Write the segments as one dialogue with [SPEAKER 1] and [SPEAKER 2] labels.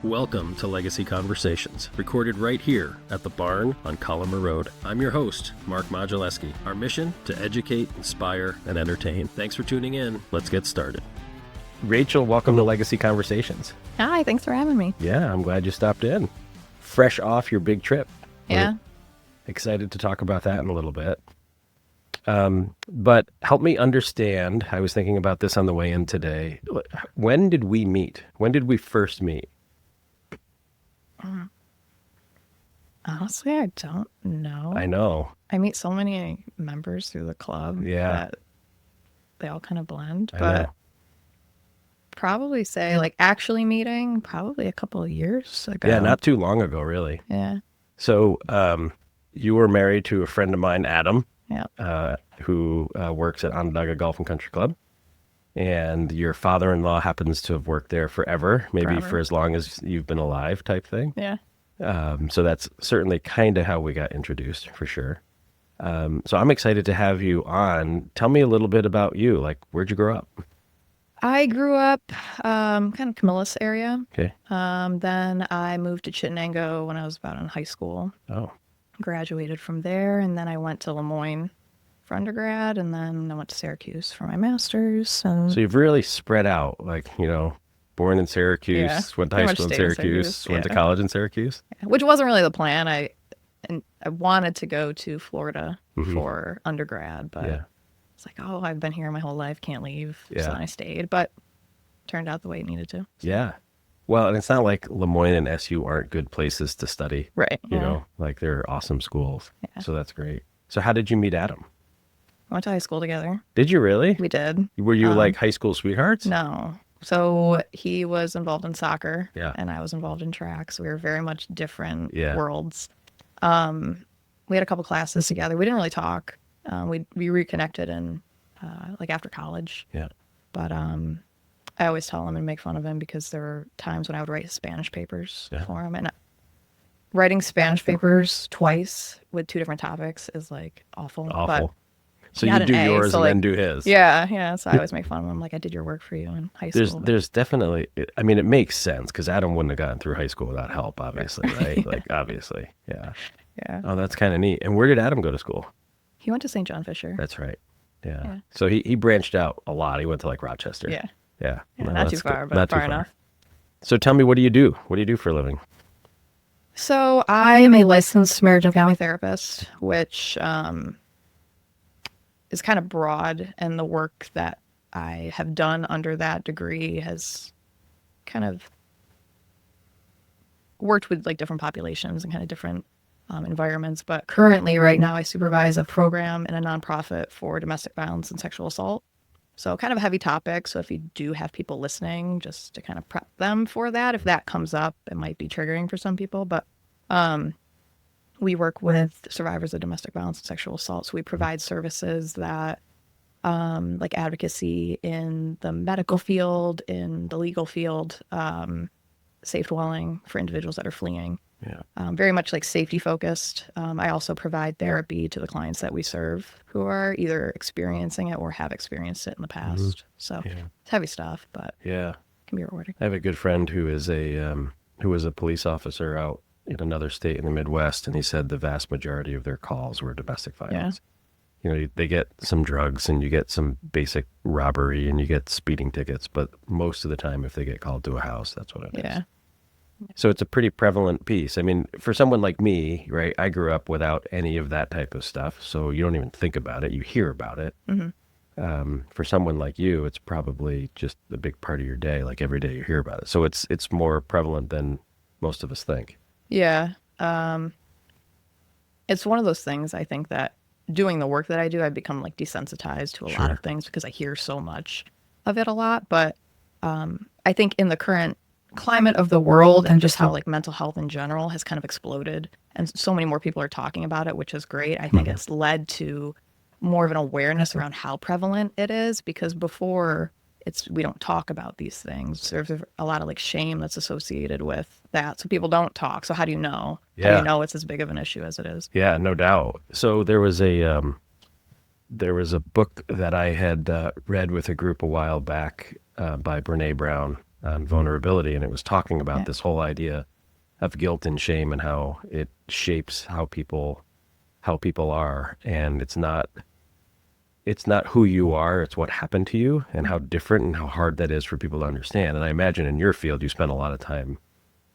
[SPEAKER 1] Welcome to Legacy Conversations, recorded right here at the barn on Collimer Road. I'm your host, Mark Modulewski. Our mission, to educate, inspire, and entertain. Thanks for tuning in. Let's get started. Rachel, welcome to Legacy Conversations.
[SPEAKER 2] Hi, thanks for having me.
[SPEAKER 1] Yeah, I'm glad you stopped in. Fresh off your big trip.
[SPEAKER 2] Yeah.
[SPEAKER 1] We're excited to talk about that in a little bit. But help me understand, I was thinking about this on the way in today. When did we meet? When did we first meet?
[SPEAKER 2] Honestly, I don't know.
[SPEAKER 1] I know.
[SPEAKER 2] I meet so many members through the club that they all kind of blend. But probably say like actually meeting probably a couple of years ago.
[SPEAKER 1] Yeah, not too long ago, really.
[SPEAKER 2] Yeah.
[SPEAKER 1] So you were married to a friend of mine, Adam, who works at Onondaga Golf and Country Club. And your father-in-law happens to have worked there forever, maybe for as long as you've been alive type thing.
[SPEAKER 2] Yeah.
[SPEAKER 1] So that's certainly kind of how we got introduced, for sure. So I'm excited to have you on. Tell me a little bit about you. Like, where'd you grow up?
[SPEAKER 2] I grew up kind of Camillus area.
[SPEAKER 1] Okay.
[SPEAKER 2] Then I moved to Chittenango when I was about in high school.
[SPEAKER 1] Oh.
[SPEAKER 2] Graduated from there, and then I went to Lemoyne for undergrad, and then I went to Syracuse for my master's. So
[SPEAKER 1] you've really spread out, like, born in Syracuse, went to high school in Syracuse, went to college in Syracuse.
[SPEAKER 2] Which wasn't really the plan. I wanted to go to Florida for undergrad, but it's like, oh, I've been here my whole life, can't leave. So then I stayed, but turned out the way it needed to. So.
[SPEAKER 1] Yeah. Well, and it's not like Lemoyne and SU aren't good places to study.
[SPEAKER 2] Right.
[SPEAKER 1] You know, like they're awesome schools. Yeah. So that's great. So how did you meet Adam?
[SPEAKER 2] We went to high school together.
[SPEAKER 1] Did you really?
[SPEAKER 2] We did.
[SPEAKER 1] Were you like high school sweethearts?
[SPEAKER 2] No. So he was involved in soccer and I was involved in track. So we were very much different worlds. We had a couple classes together. We didn't really talk. We reconnected in like after college.
[SPEAKER 1] Yeah.
[SPEAKER 2] But I always tell him and make fun of him because there were times when I would write his Spanish papers for him. And writing Spanish papers twice with two different topics is like awful.
[SPEAKER 1] But so you do yours and then do his.
[SPEAKER 2] Yeah. So I always make fun of him. Like, I did your work for you in high school.
[SPEAKER 1] There's definitely, I mean, it makes sense because Adam wouldn't have gotten through high school without help, obviously, right? Like, obviously. Yeah.
[SPEAKER 2] Yeah.
[SPEAKER 1] Oh, that's kind of neat. And where did Adam go to school?
[SPEAKER 2] He went to St. John Fisher.
[SPEAKER 1] That's right. Yeah. So he branched out a lot. He went to like Rochester.
[SPEAKER 2] Yeah.
[SPEAKER 1] Yeah.
[SPEAKER 2] No, not too far, but not far enough.
[SPEAKER 1] So tell me, what do you do? What do you do for a living?
[SPEAKER 2] So I am a licensed marriage and family therapist, which is kind of broad, and the work that I have done under that degree has kind of worked with like different populations and kind of different environments. But currently, right now, I supervise a program in a nonprofit for domestic violence and sexual assault. So kind of a heavy topic. So if you do have people listening, just to kind of prep them for that, if that comes up, it might be triggering for some people. But we work with survivors of domestic violence and sexual assault. So we provide services that like advocacy in the medical field, in the legal field, safe dwelling for individuals that are fleeing.
[SPEAKER 1] Yeah.
[SPEAKER 2] Very much like safety focused. I also provide therapy to the clients that we serve who are either experiencing it or have experienced it in the past. So it's heavy stuff, but it can be rewarding.
[SPEAKER 1] I have a good friend who is a police officer out in another state in the Midwest, and he said the vast majority of their calls were domestic violence. Yeah. They get some drugs and you get some basic robbery and you get speeding tickets, but most of the time if they get called to a house, that's what it is.
[SPEAKER 2] Yeah.
[SPEAKER 1] So it's a pretty prevalent piece. I mean, for someone like me, right, I grew up without any of that type of stuff, so you don't even think about it. You hear about it. For someone like you, it's probably just a big part of your day. Like every day you hear about it. So it's more prevalent than most of us think.
[SPEAKER 2] Yeah. It's one of those things, I think, that doing the work that I do, I've become like desensitized to a lot of things because I hear so much of it a lot. But I think in the current climate of the world and just how like mental health in general has kind of exploded and so many more people are talking about it, which is great. I think it's led to more of an awareness around how prevalent it is, because before we don't talk about these things. There's a lot of like shame that's associated with that. So people don't talk. So how do you know? How do you know it's as big of an issue as it is?
[SPEAKER 1] Yeah, no doubt. So there was a book that I had read with a group a while back by Brene Brown. on vulnerability, and it was talking about
[SPEAKER 2] Yeah.
[SPEAKER 1] this whole idea of guilt and shame and how it shapes how people are, and it's not who you are, it's what happened to you and how different and how hard that is for people to understand. And I imagine in your field, you spend a lot of time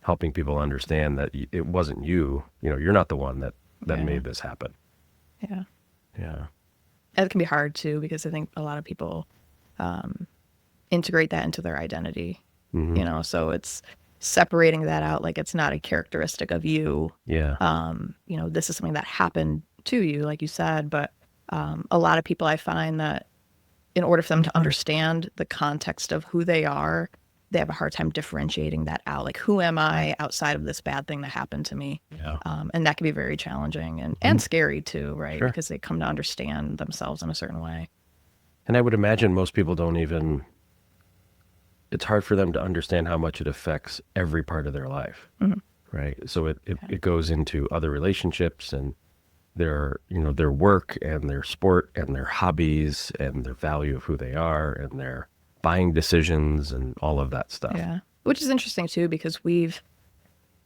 [SPEAKER 1] helping people understand that it wasn't you. You're not the one that
[SPEAKER 2] Yeah.
[SPEAKER 1] made this happen.
[SPEAKER 2] Yeah.
[SPEAKER 1] Yeah.
[SPEAKER 2] It can be hard too, because I think a lot of people integrate that into their identity,
[SPEAKER 1] Hmm.
[SPEAKER 2] so it's separating that out. Like, it's not a characteristic of you.
[SPEAKER 1] Yeah.
[SPEAKER 2] This is something that happened to you, like you said, but a lot of people, I find that in order for them to understand the context of who they are, they have a hard time differentiating that out. Like, who am I outside of this bad thing that happened to me?
[SPEAKER 1] Yeah.
[SPEAKER 2] And that can be very challenging and scary too, right?
[SPEAKER 1] Sure.
[SPEAKER 2] Because they come to understand themselves in a certain way.
[SPEAKER 1] And I would imagine most people don't even, it's hard for them to understand how much it affects every part of their life.
[SPEAKER 2] Mhm.
[SPEAKER 1] Right. So it goes into other relationships and their work and their sport and their hobbies and their value of who they are and their buying decisions and all of that stuff.
[SPEAKER 2] Yeah. Which is interesting too, because we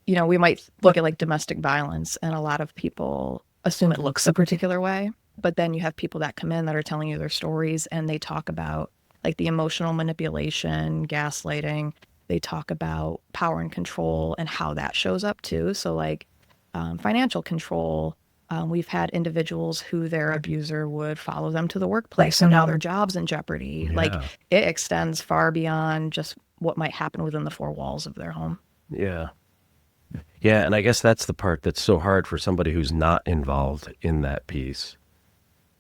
[SPEAKER 2] might look at like domestic violence, and a lot of people assume it looks a particular way. But then you have people that come in that are telling you their stories, and they talk about like the emotional manipulation, gaslighting. They talk about power and control and how that shows up too. So, like financial control. We've had individuals who their abuser would follow them to the workplace, so now their job's in jeopardy. Like,
[SPEAKER 1] Yeah.
[SPEAKER 2] it extends far beyond just what might happen within the four walls of their home.
[SPEAKER 1] Yeah. Yeah. And I guess that's the part that's so hard for somebody who's not involved in that piece.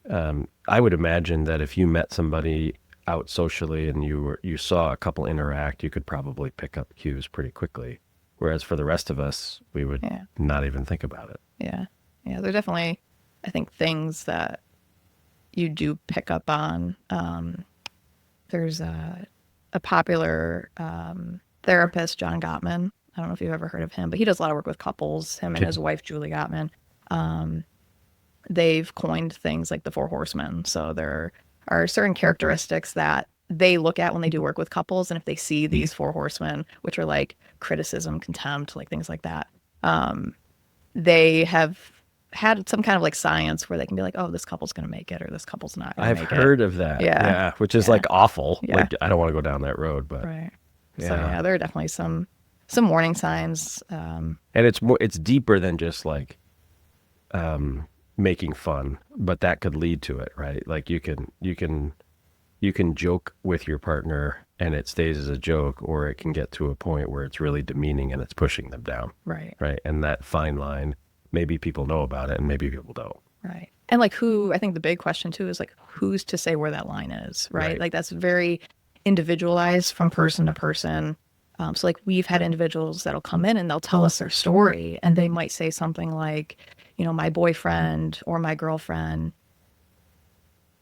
[SPEAKER 1] I would imagine that if you met somebody out socially and you saw a couple interact, you could probably pick up cues pretty quickly. Whereas for the rest of us, we would
[SPEAKER 2] Yeah.
[SPEAKER 1] not even think about it.
[SPEAKER 2] Yeah. Yeah. There are definitely, I think, things that you do pick up on. There's a popular therapist, John Gottman. I don't know if you've ever heard of him, but he does a lot of work with couples, him and his wife, Julie Gottman. They've coined things like the four horsemen. So there are certain characteristics that they look at when they do work with couples. And if they see these four horsemen, which are like criticism, contempt, like things like that, they have had some kind of like science where they can be like, oh, this couple's going to make it, or this couple's not going to
[SPEAKER 1] I've
[SPEAKER 2] make
[SPEAKER 1] heard
[SPEAKER 2] it.
[SPEAKER 1] of that.
[SPEAKER 2] Yeah.
[SPEAKER 1] Yeah. Which is
[SPEAKER 2] Yeah.
[SPEAKER 1] like awful.
[SPEAKER 2] Yeah.
[SPEAKER 1] Like, I don't want to go down that road, but
[SPEAKER 2] Right.
[SPEAKER 1] yeah.
[SPEAKER 2] So yeah, there are definitely some warning signs.
[SPEAKER 1] And it's deeper than just like making fun, but that could lead to it, right? Like you can joke with your partner and it stays as a joke, or it can get to a point where it's really demeaning and it's pushing them down,
[SPEAKER 2] Right.
[SPEAKER 1] right? And that fine line, maybe people know about it and maybe people don't.
[SPEAKER 2] Right. And like, I think the big question too is like, who's to say where that line is, right?
[SPEAKER 1] Right.
[SPEAKER 2] Like, that's very individualized from person to person. So like, we've had individuals that'll come in and they'll tell us their story, and they might say something like, my boyfriend or my girlfriend,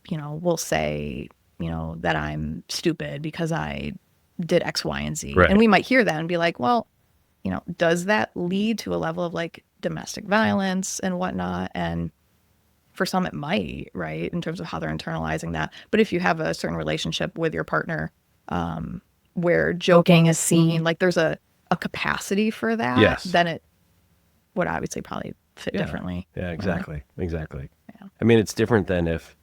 [SPEAKER 2] will say, that I'm stupid because I did X, Y, and Z.
[SPEAKER 1] Right.
[SPEAKER 2] And we might hear that and be like, well, does that lead to a level of like domestic violence and whatnot? And for some, it might, right, in terms of how they're internalizing that. But if you have a certain relationship with your partner where joking is seen, like there's a capacity for that,
[SPEAKER 1] Yes.
[SPEAKER 2] then it would obviously probably fit differently.
[SPEAKER 1] Yeah, exactly. Exactly.
[SPEAKER 2] Yeah.
[SPEAKER 1] I mean, it's different than if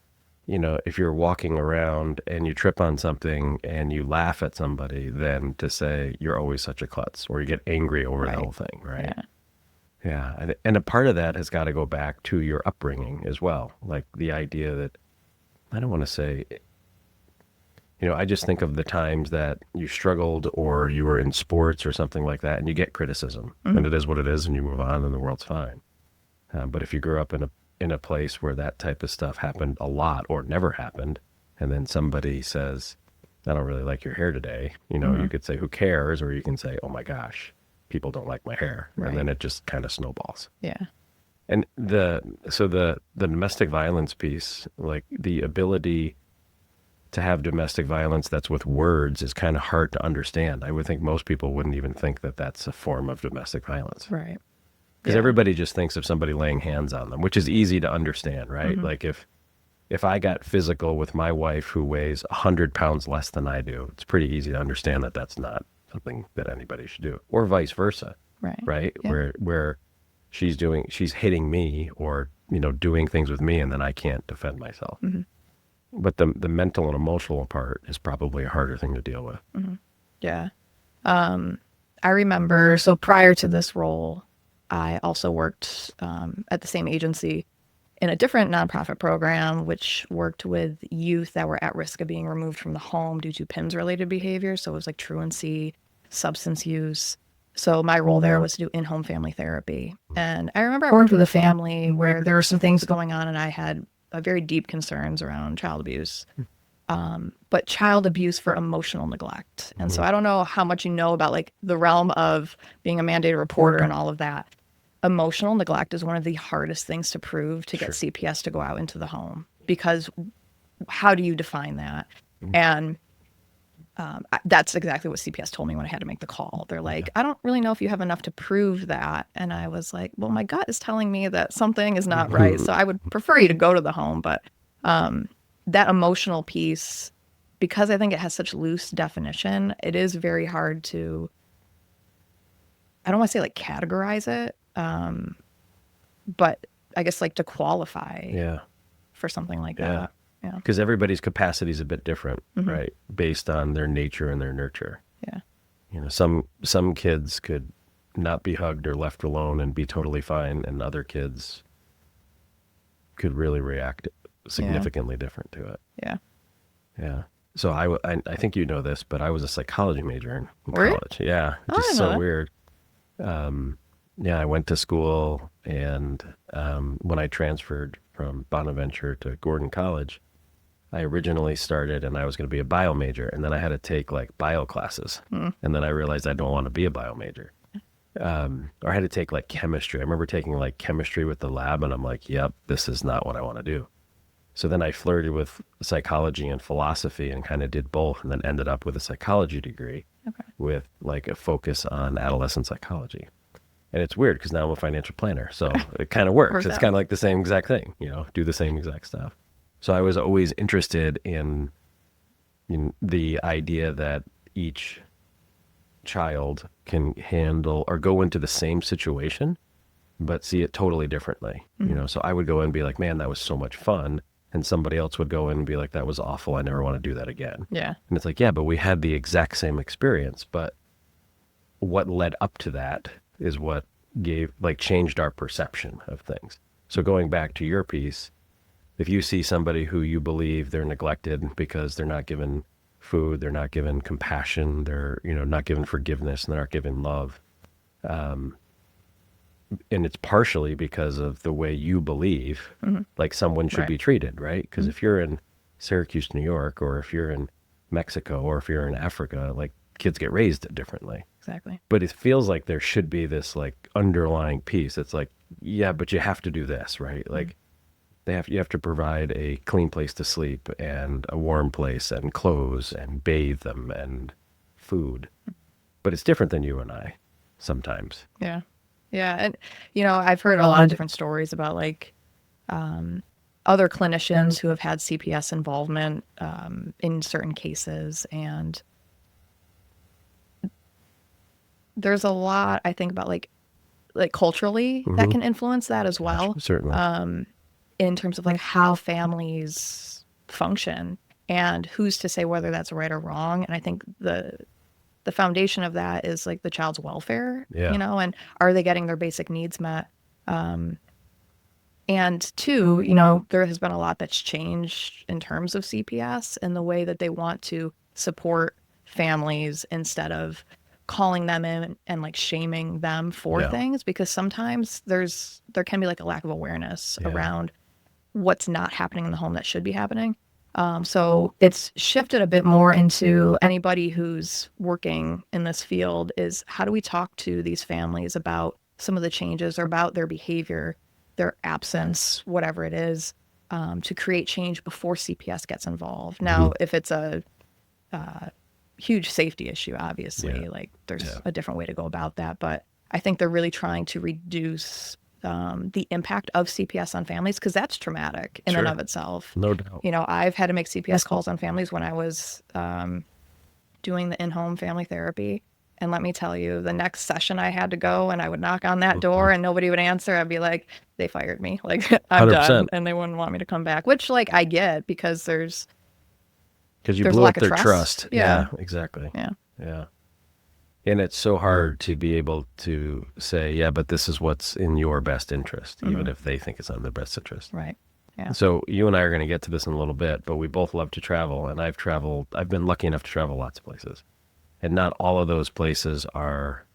[SPEAKER 1] you're walking around and you trip on something and you laugh at somebody, than to say you're always such a klutz or you get angry over the
[SPEAKER 2] Right.
[SPEAKER 1] whole thing, right?
[SPEAKER 2] Yeah.
[SPEAKER 1] Yeah. And a part of that has got to go back to your upbringing as well. Like the idea that, I don't want to say, I just think of the times that you struggled or you were in sports or something like that and you get criticism, and it is what it is and you move on and the world's fine. But if you grew up in a place where that type of stuff happened a lot or never happened, and then somebody says, I don't really like your hair today, you could say, who cares? Or you can say, oh my gosh, people don't like my hair.
[SPEAKER 2] Right.
[SPEAKER 1] And then it just kind of snowballs.
[SPEAKER 2] Yeah.
[SPEAKER 1] And the domestic violence piece, like the ability to have domestic violence that's with words, is kind of hard to understand. I would think most people wouldn't even think that that's a form of domestic violence.
[SPEAKER 2] Right.
[SPEAKER 1] Because
[SPEAKER 2] Yeah.
[SPEAKER 1] everybody just thinks of somebody laying hands on them, which is easy to understand, right? Like if I got physical with my wife who weighs 100 pounds less than I do, it's pretty easy to understand that that's not something that anybody should do, or vice versa,
[SPEAKER 2] Right.
[SPEAKER 1] right?
[SPEAKER 2] Yeah.
[SPEAKER 1] Where she's hitting me or, doing things with me and then I can't defend myself.
[SPEAKER 2] Mm-hmm.
[SPEAKER 1] But the mental and emotional part is probably a harder thing to deal with.
[SPEAKER 2] Mm-hmm. Yeah. I remember, so prior to this role, I also worked at the same agency in a different nonprofit program, which worked with youth that were at risk of being removed from the home due to PIMS related behavior. So it was like truancy, substance use. So my role there was to do in-home family therapy. And I remember I worked with a family where there were some things going on and I had very deep concerns around child abuse. But child abuse for emotional neglect. And so I don't know how much you know about like the realm of being a mandated reporter and all of that. Emotional neglect is one of the hardest things to prove to get CPS to go out into the home, because how do you define that? And that's exactly what CPS told me when I had to make the call. They're like, I don't really know if you have enough to prove that. And I was like, well, my gut is telling me that something is not right. So I would prefer you to go to the home. But that emotional piece, because I think it has such loose definition, it is very hard to, I don't want to say like categorize it, but I guess like to qualify for something like that. Yeah.
[SPEAKER 1] Because everybody's capacity is a bit different, right? Based on their nature and their nurture.
[SPEAKER 2] Yeah.
[SPEAKER 1] Some kids could not be hugged or left alone and be totally fine, and other kids could really react significantly different to it.
[SPEAKER 2] Yeah.
[SPEAKER 1] Yeah. So I think you know this, but I was a psychology major in
[SPEAKER 2] Were you?
[SPEAKER 1] college. Yeah.
[SPEAKER 2] Oh,
[SPEAKER 1] Just
[SPEAKER 2] I know
[SPEAKER 1] so
[SPEAKER 2] that.
[SPEAKER 1] weird. I went to school, and when I transferred from Bonaventure to Gordon College, I originally started and I was going to be a bio major, and then I had to take like bio classes. And then I realized I don't want to be a bio major. Or I had to take like chemistry. I remember taking like chemistry with the lab, and I'm like, yep, this is not what I want to do. So then I flirted with psychology and philosophy and kind of did both, and then ended up with a psychology degree with like a focus on adolescent psychology. And it's weird because now I'm a financial planner. So it kind of works. It's kind of like the same exact thing, do the same exact stuff. So I was always interested in the idea that each child can handle or go into the same situation, but see it totally differently. So I would go in and be like, man, that was so much fun. And somebody else would go in and be like, that was awful. I never want to do that again.
[SPEAKER 2] Yeah.
[SPEAKER 1] And it's like, yeah, but we had the exact same experience. But what led up to that is what changed our perception of things. So going back to your piece, if you see somebody who you believe they're neglected because they're not given food, they're not given compassion, they're, not given forgiveness, and they're not given love, and it's partially because of the way you believe like someone should be treated, right? Because if you're in Syracuse, New York, or if you're in Mexico, or if you're in Africa, like kids get raised differently.
[SPEAKER 2] Exactly.
[SPEAKER 1] But it feels like there should be this like underlying piece. It's like, yeah, but you have to do this, right? Like you have to provide a clean place to sleep and a warm place and clothes and bathe them and food. But it's different than you and I sometimes.
[SPEAKER 2] Yeah. Yeah. And, I've heard a lot of different stories about like other clinicians who have had CPS involvement in certain cases. And there's a lot, I think, about like culturally that can influence that as well.
[SPEAKER 1] Certainly.
[SPEAKER 2] In terms of like how families function and who's to say whether that's right or wrong. And I think the foundation of that is like the child's welfare, and are they getting their basic needs met? And two, there has been a lot that's changed in terms of CPS and the way that they want to support families instead of calling them in and like shaming them for things, because sometimes there can be like a lack of awareness around what's not happening in the home that should be happening. So it's shifted a bit more into anybody who's working in this field is how do we talk to these families about some of the changes or about their behavior, their absence, whatever it is, to create change before CPS gets involved. Now, if it's a huge safety issue, obviously, like there's a different way to go about that. But I think they're really trying to reduce the impact of CPS on families, because that's traumatic in and of itself.
[SPEAKER 1] No doubt.
[SPEAKER 2] I've had to make CPS calls on families when I was doing the in-home family therapy. And let me tell you, the next session I had to go and I would knock on that door and nobody would answer. I'd be like, they fired me. Like, I'm done.
[SPEAKER 1] 100%.
[SPEAKER 2] And they wouldn't want me to come back, which like I get because
[SPEAKER 1] Because you
[SPEAKER 2] there's a
[SPEAKER 1] blew up
[SPEAKER 2] lack of
[SPEAKER 1] their
[SPEAKER 2] trust.
[SPEAKER 1] trust.
[SPEAKER 2] Yeah.
[SPEAKER 1] Yeah, exactly.
[SPEAKER 2] Yeah.
[SPEAKER 1] Yeah. And it's so hard to be able to say, yeah, but this is what's in your best interest, even if they think it's not in their best interest.
[SPEAKER 2] Right. Yeah.
[SPEAKER 1] So you and I are going to get to this in a little bit, but we both love to travel, and I've been lucky enough to travel lots of places, and not all of those places are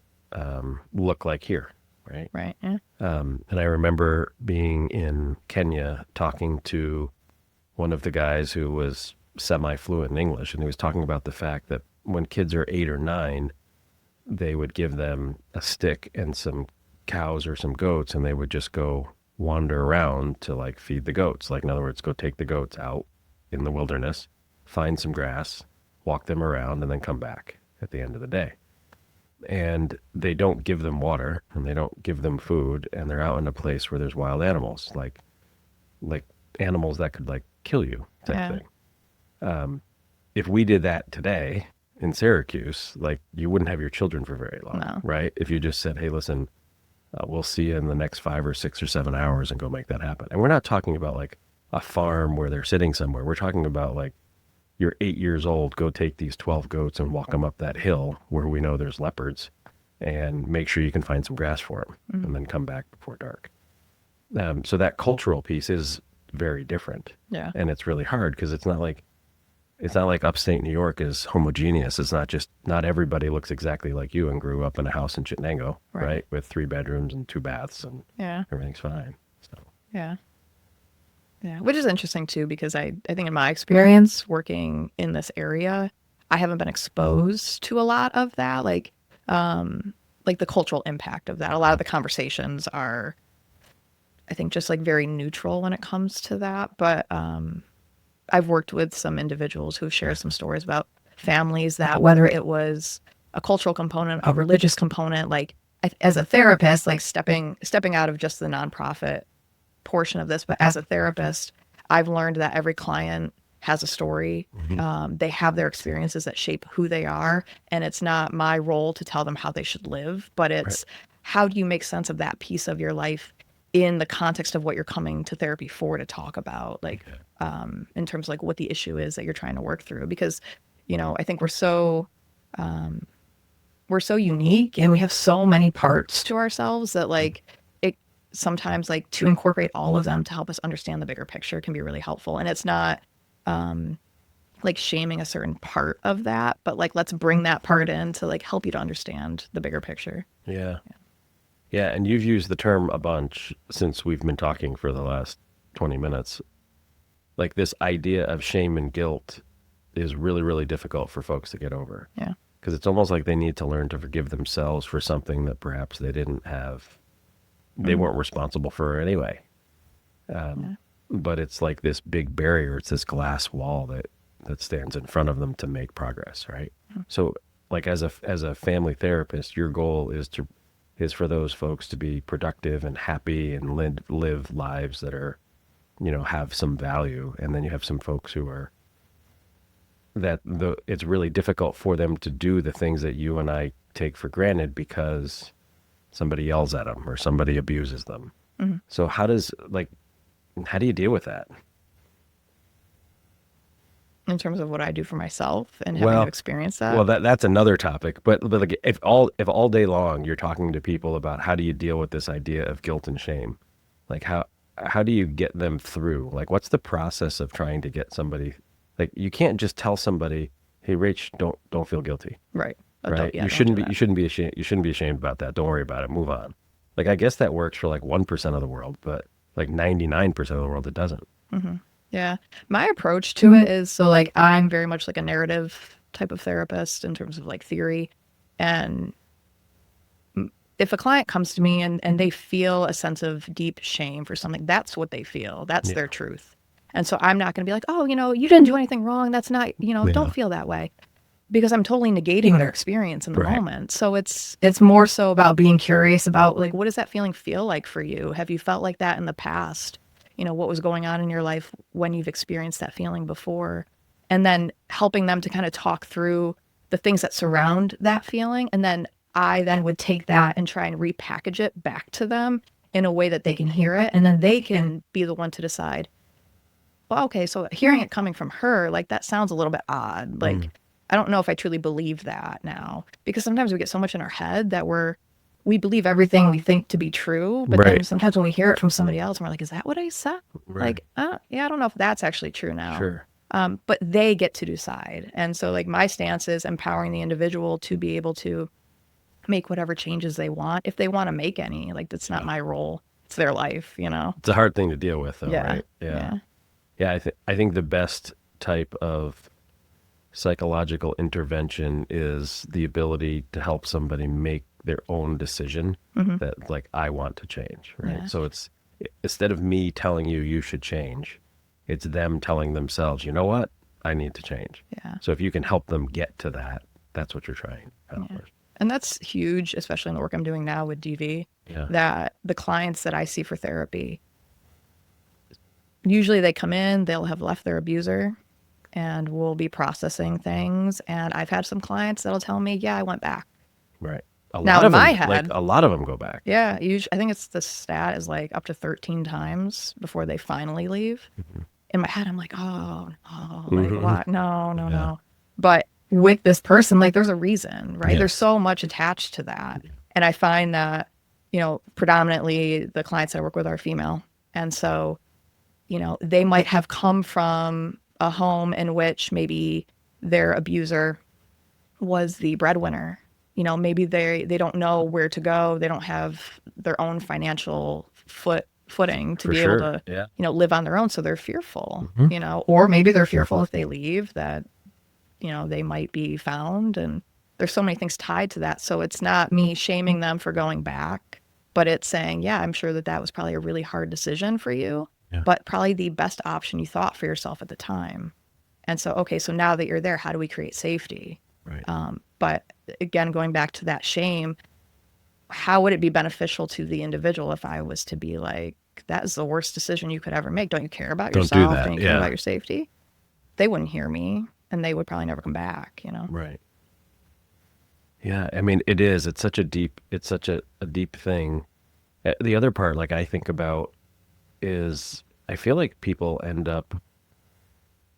[SPEAKER 1] look like here, right?
[SPEAKER 2] Right. Yeah.
[SPEAKER 1] And I remember being in Kenya talking to one of the guys who was semi-fluent in English, and he was talking about the fact that when kids are 8 or 9, they would give them a stick and some cows or some goats, and they would just go wander around to like feed the goats. Like, in other words, go take the goats out in the wilderness, find some grass, walk them around, and then come back at the end of the day. And they don't give them water and they don't give them food, and they're out in a place where there's wild animals, like animals that could like kill you type thing. If we did that today in Syracuse, like, you wouldn't have your children for very long,
[SPEAKER 2] No.
[SPEAKER 1] right? If you just said, hey, listen, we'll see you in the next 5 or 6 or 7 hours and go make that happen. And we're not talking about like a farm where they're sitting somewhere. We're talking about like, you're 8 years old, go take these 12 goats and walk them up that hill where we know there's leopards, and make sure you can find some grass for them and then come back before dark. So that cultural piece is very different.
[SPEAKER 2] Yeah.
[SPEAKER 1] And it's really hard because it's not like upstate New York is homogeneous. It's not everybody looks exactly like you and grew up in a house in Chittenango, right? With 3 bedrooms and 2 baths and
[SPEAKER 2] Yeah.
[SPEAKER 1] everything's fine. So
[SPEAKER 2] Yeah. Yeah. Which is interesting too, because I think in my experience working in this area, I haven't been exposed to a lot of that. Like the cultural impact of that. A lot of the conversations are, I think, just like very neutral when it comes to that. But I've worked with some individuals who've shared some stories about families that, whether it was a cultural component, a religious component, like as a therapist, like stepping out of just the nonprofit portion of this, but as a therapist, I've learned that every client has a story. They have their experiences that shape who they are, and it's not my role to tell them how they should live, but it's how do you make sense of that piece of your life in the context of what you're coming to therapy for, to talk about, like in terms of like what the issue is that you're trying to work through. Because I think we're so unique and we have so many parts to ourselves that like it sometimes, like, to incorporate all of them to help us understand the bigger picture can be really helpful. And it's not like shaming a certain part of that, but like let's bring that part in to like help you to understand the bigger picture.
[SPEAKER 1] Yeah, and you've used the term a bunch since we've been talking for the last 20 minutes. Like, this idea of shame and guilt is really, really difficult for folks to get over.
[SPEAKER 2] Yeah.
[SPEAKER 1] Because it's almost like they need to learn to forgive themselves for something that perhaps they didn't have, they weren't responsible for anyway. But it's like this big barrier. It's this glass wall that stands in front of them to make progress, right? So, like, as a family therapist, your goal is for those folks to be productive and happy and live lives that are, have some value. And then you have some folks who are it's really difficult for them to do the things that you and I take for granted because somebody yells at them or somebody abuses them. So how do you deal with that?
[SPEAKER 2] In terms of what I do for myself and having to experience that.
[SPEAKER 1] Well, that's another topic. But like, if all day long you're talking to people about how do you deal with this idea of guilt and shame, like how do you get them through? Like, what's the process of trying to get somebody? Like, you can't just tell somebody, "Hey, Rach, don't feel guilty."
[SPEAKER 2] Right.
[SPEAKER 1] Right. You shouldn't be ashamed. You shouldn't be ashamed about that. Don't worry about it. Move on. Like, I guess that works for like 1% of the world, but like 99% of the world, it doesn't.
[SPEAKER 2] Yeah. My approach to it is, so like I'm very much like a narrative type of therapist in terms of like theory. And if a client comes to me and they feel a sense of deep shame for something, that's what they feel. That's their truth. And so I'm not going to be like, oh, you didn't do anything wrong. That's not, don't feel that way. Because I'm totally negating their experience in the moment. So it's more so about being curious about, like, what does that feeling feel like for you? Have you felt like that in the past? What was going on in your life when you've experienced that feeling before? And then helping them to kind of talk through the things that surround that feeling. And then I then would take that and try and repackage it back to them in a way that they can hear it. And then they can be the one to decide, well, okay, so hearing it coming from her, like that sounds a little bit odd. Like, I don't know if I truly believe that now, because sometimes we get so much in our head that we believe everything we think to be true. But then
[SPEAKER 1] Right.
[SPEAKER 2] sometimes when we hear it from somebody else, we're like, is that what I said?
[SPEAKER 1] Right.
[SPEAKER 2] Like, yeah, I don't know if that's actually true now.
[SPEAKER 1] Sure.
[SPEAKER 2] But they get to decide. And so like my stance is empowering the individual to be able to make whatever changes they want, if they want to make any. Like, that's not my role. It's their life, you know?
[SPEAKER 1] It's a hard thing to deal with, though,
[SPEAKER 2] Yeah.
[SPEAKER 1] right?
[SPEAKER 2] Yeah.
[SPEAKER 1] Yeah, I think the best type of psychological intervention is the ability to help somebody make their own decision that, like, I want to change, right?
[SPEAKER 2] Yeah.
[SPEAKER 1] So it's, instead of me telling you you should change, it's them telling themselves, you know what, I need to change.
[SPEAKER 2] Yeah.
[SPEAKER 1] So if you can help them get to that, that's what you're trying to accomplish.
[SPEAKER 2] And that's huge, especially in the work I'm doing now with DV,
[SPEAKER 1] Yeah.
[SPEAKER 2] that the clients that I see for therapy, usually they come in, they'll have left their abuser and we'll be processing things. And I've had some clients that'll tell me, yeah, I went back.
[SPEAKER 1] Right.
[SPEAKER 2] Now, in my head,
[SPEAKER 1] like a lot of them go back.
[SPEAKER 2] Yeah, I think it's the stat is like up to 13 times before they finally leave. In my head, I'm like, oh no, like what? No. But with this person, like there's a reason, right?
[SPEAKER 1] Yes.
[SPEAKER 2] There's so much attached to that. And I find that, predominantly the clients I work with are female. And so, they might have come from a home in which maybe their abuser was the breadwinner. Maybe they don't know where to go. They don't have their own financial footing to
[SPEAKER 1] For
[SPEAKER 2] be
[SPEAKER 1] sure.
[SPEAKER 2] able to,
[SPEAKER 1] Yeah.
[SPEAKER 2] live on their own. So they're fearful, or maybe they're fearful if they leave that, they might be found. And there's so many things tied to that. So it's not me shaming them for going back, but it's saying, yeah, I'm sure that was probably a really hard decision for you, but probably the best option you thought for yourself at the time. And so, okay, so now that you're there, how do we create safety?
[SPEAKER 1] Right.
[SPEAKER 2] But again, going back to that shame, how would it be beneficial to the individual if I was to be like, that is the worst decision you could ever make. Don't you care about
[SPEAKER 1] Don't do
[SPEAKER 2] yourself?
[SPEAKER 1] that,
[SPEAKER 2] Don't you care
[SPEAKER 1] yeah.
[SPEAKER 2] about your safety? They wouldn't hear me and they would probably never come back,
[SPEAKER 1] Right. Yeah, I mean, it's such a deep thing. The other part, like, I think about is I feel like people end up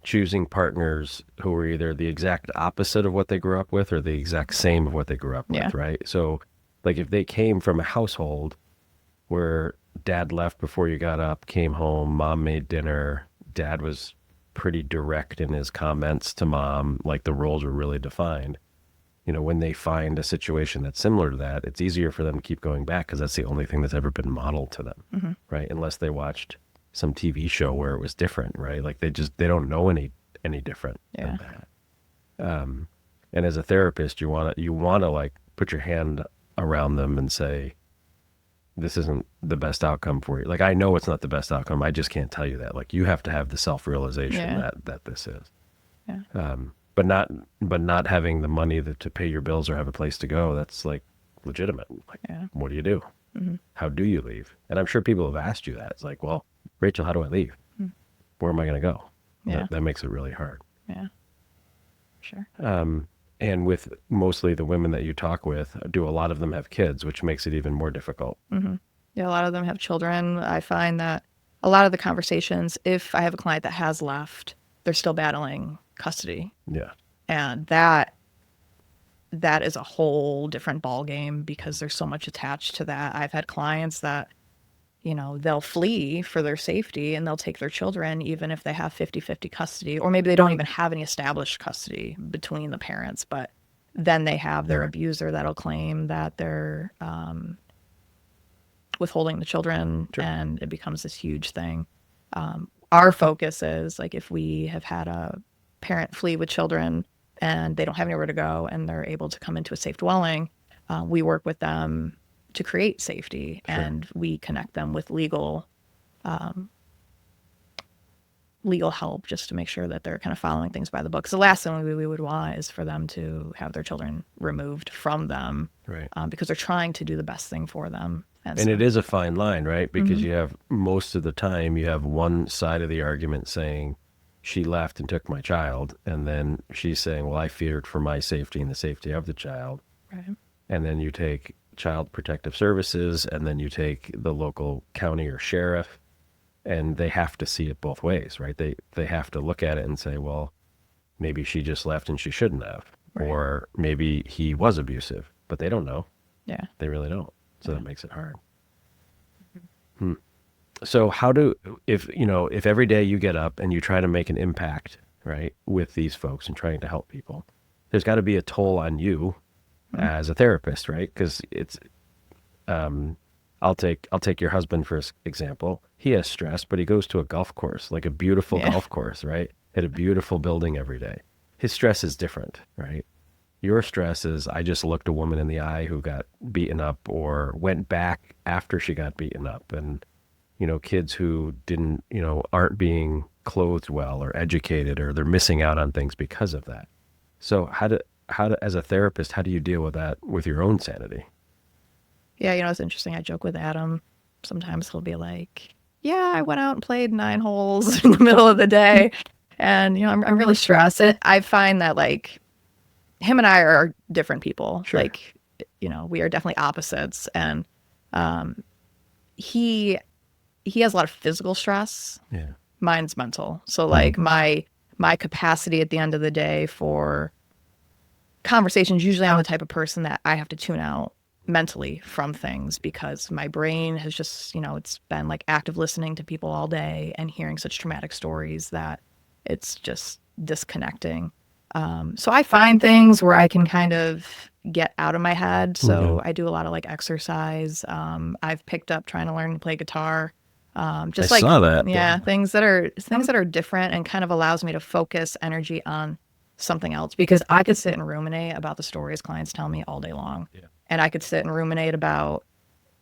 [SPEAKER 1] choosing partners who are either the exact opposite of what they grew up with or the exact same of what they grew up
[SPEAKER 2] Yeah.
[SPEAKER 1] with, right? So, like, if they came from a household where dad left before you got up, came home, mom made dinner, dad was pretty direct in his comments to mom, like the roles were really defined. When they find a situation that's similar to that, it's easier for them to keep going back because that's the only thing that's ever been modeled to them, right? Unless they watched some TV show where it was different, right? Like they don't know any different than that. And as a therapist, you want to like put your hand around them and say, this isn't the best outcome for you. Like, I know it's not the best outcome. I just can't tell you that. Like, you have to have the self-realization that this is.
[SPEAKER 2] Yeah.
[SPEAKER 1] But not having the money to pay your bills or have a place to go, that's like legitimate. Like, what do you do? How do you leave? And I'm sure people have asked you that. It's like, well, Rachel, how do I leave? Where am I going to go?
[SPEAKER 2] Yeah.
[SPEAKER 1] That makes it really hard.
[SPEAKER 2] Yeah. Sure.
[SPEAKER 1] And with mostly the women that you talk with, do a lot of them have kids, which makes it even more difficult?
[SPEAKER 2] Yeah, a lot of them have children. I find that a lot of the conversations, if I have a client that has left, they're still battling custody.
[SPEAKER 1] Yeah.
[SPEAKER 2] And that is a whole different ballgame because there's so much attached to that. I've had clients that, they'll flee for their safety and they'll take their children even if they have 50-50 custody, or maybe they don't even have any established custody between the parents, but then they have their abuser that'll claim that they're withholding the children.
[SPEAKER 1] Sure.
[SPEAKER 2] And it becomes this huge thing. Our focus is like if we have had a parent flee with children and they don't have anywhere to go and they're able to come into a safe dwelling, we work with them to create safety.
[SPEAKER 1] Sure.
[SPEAKER 2] And we connect them with legal help just to make sure that they're kind of following things by the book. 'Cause the last thing we would want is for them to have their children removed from them,
[SPEAKER 1] Right.
[SPEAKER 2] Because they're trying to do the best thing for them.
[SPEAKER 1] And it is a fine line, right? Because you have, most of the time, you have one side of the argument saying, she left and took my child, and then she's saying, well, I feared for my safety and the safety of the child.
[SPEAKER 2] Right.
[SPEAKER 1] And then you take Child Protective Services, and then you take the local county or sheriff, and they have to see it both ways, right? They have to look at it and say, well, maybe she just left and she shouldn't have,
[SPEAKER 2] Right.
[SPEAKER 1] or maybe he was abusive, but they don't know.
[SPEAKER 2] Yeah.
[SPEAKER 1] They really don't. So
[SPEAKER 2] Yeah.
[SPEAKER 1] that makes it hard. Hmm. So if every day you get up and you try to make an impact, right, with these folks and trying to help people, there's got to be a toll on you as a therapist, right? Because I'll take your husband for example. He has stress, but he goes to a golf course, like a beautiful
[SPEAKER 2] Yeah.
[SPEAKER 1] golf course, right? At a beautiful building every day. His stress is different, right? Your stress is, I just looked a woman in the eye who got beaten up or went back after she got beaten up, and kids who didn't, aren't being clothed well or educated, or they're missing out on things because of that. So as a therapist, how do you deal with that with your own sanity?
[SPEAKER 2] Yeah, it's interesting. I joke with Adam. Sometimes he'll be like, yeah, I went out and played 9 holes in the middle of the day. And, I'm really stressed. And I find that, like, him and I are different people.
[SPEAKER 1] Sure.
[SPEAKER 2] Like, we are definitely opposites. And he has a lot of physical stress.
[SPEAKER 1] Yeah.
[SPEAKER 2] Mine's mental. So, like, my capacity at the end of the day for conversations, usually I'm the type of person that I have to tune out mentally from things because my brain has just, it's been like active listening to people all day and hearing such traumatic stories that it's just disconnecting. So I find things where I can kind of get out of my head. So I do a lot of like exercise. I've picked up trying to learn to play guitar. Just
[SPEAKER 1] I
[SPEAKER 2] like,
[SPEAKER 1] saw that.
[SPEAKER 2] yeah, things that are different and kind of allows me to focus energy on something else, because I could sit and ruminate about the stories clients tell me all day long.
[SPEAKER 1] Yeah.
[SPEAKER 2] And I could sit and ruminate about,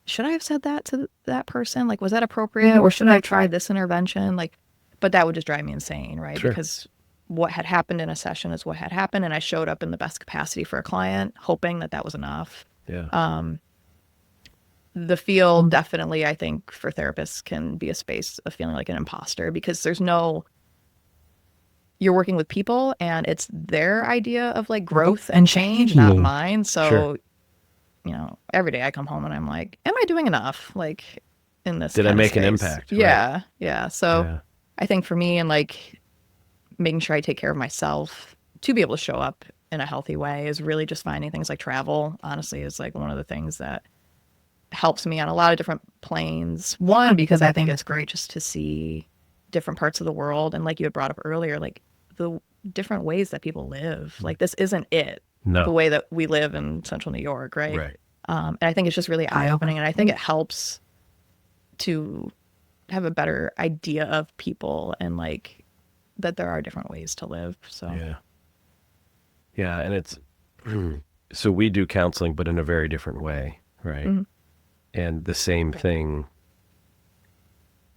[SPEAKER 2] should I have said that to that person? Like, was that appropriate? Or should I have tried this intervention? Like, but that would just drive me insane, right?
[SPEAKER 1] Sure.
[SPEAKER 2] Because what had happened in a session is what had happened. And I showed up in the best capacity for a client, hoping that was enough.
[SPEAKER 1] Yeah.
[SPEAKER 2] The field definitely, I think, for therapists can be a space of feeling like an imposter, because you're working with people and it's their idea of like growth and change, not mine. So,
[SPEAKER 1] Sure.
[SPEAKER 2] Every day I come home and I'm like, am I doing enough? Like, in this
[SPEAKER 1] Did I
[SPEAKER 2] kind of
[SPEAKER 1] make an
[SPEAKER 2] space?
[SPEAKER 1] impact? Right.
[SPEAKER 2] Yeah. Yeah. So
[SPEAKER 1] Yeah.
[SPEAKER 2] I think for me, and like making sure I take care of myself to be able to show up in a healthy way, is really just finding things like travel, honestly, is like one of the things that helps me on a lot of different planes. One, because I think it's great just to see different parts of the world. And like you had brought up earlier, like the different ways that people live. Like, this isn't it.
[SPEAKER 1] No.
[SPEAKER 2] The way that we live in central New York, right?
[SPEAKER 1] Right.
[SPEAKER 2] And I think it's just really eye-opening. And I think it helps to have a better idea of people and like that there are different ways to live. So
[SPEAKER 1] Yeah. Yeah. And it's, so we do counseling, but in a very different way. Right.
[SPEAKER 2] Mhm.
[SPEAKER 1] And the same thing,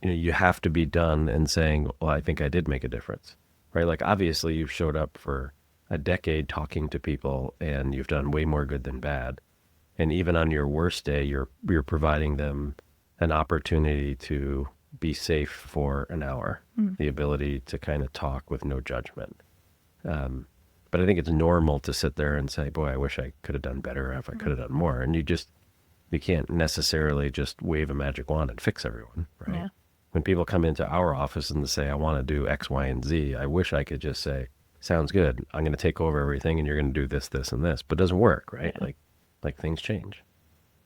[SPEAKER 1] you have to be done and saying, well, I think I did make a difference. Right. Like, obviously you've showed up for a decade talking to people and you've done way more good than bad. And even on your worst day, you're providing them an opportunity to be safe for an hour, the ability to kind of talk with no judgment. But I think it's normal to sit there and say, boy, I wish I could have done better, if I could have done more. And you can't necessarily just wave a magic wand and fix everyone, right?
[SPEAKER 2] Yeah.
[SPEAKER 1] When people come into our office and they say, I want to do X, Y, and Z, I wish I could just say, sounds good. I'm going to take over everything and you're going to do this, this, and this. But it doesn't work, right?
[SPEAKER 2] Yeah.
[SPEAKER 1] Like things change.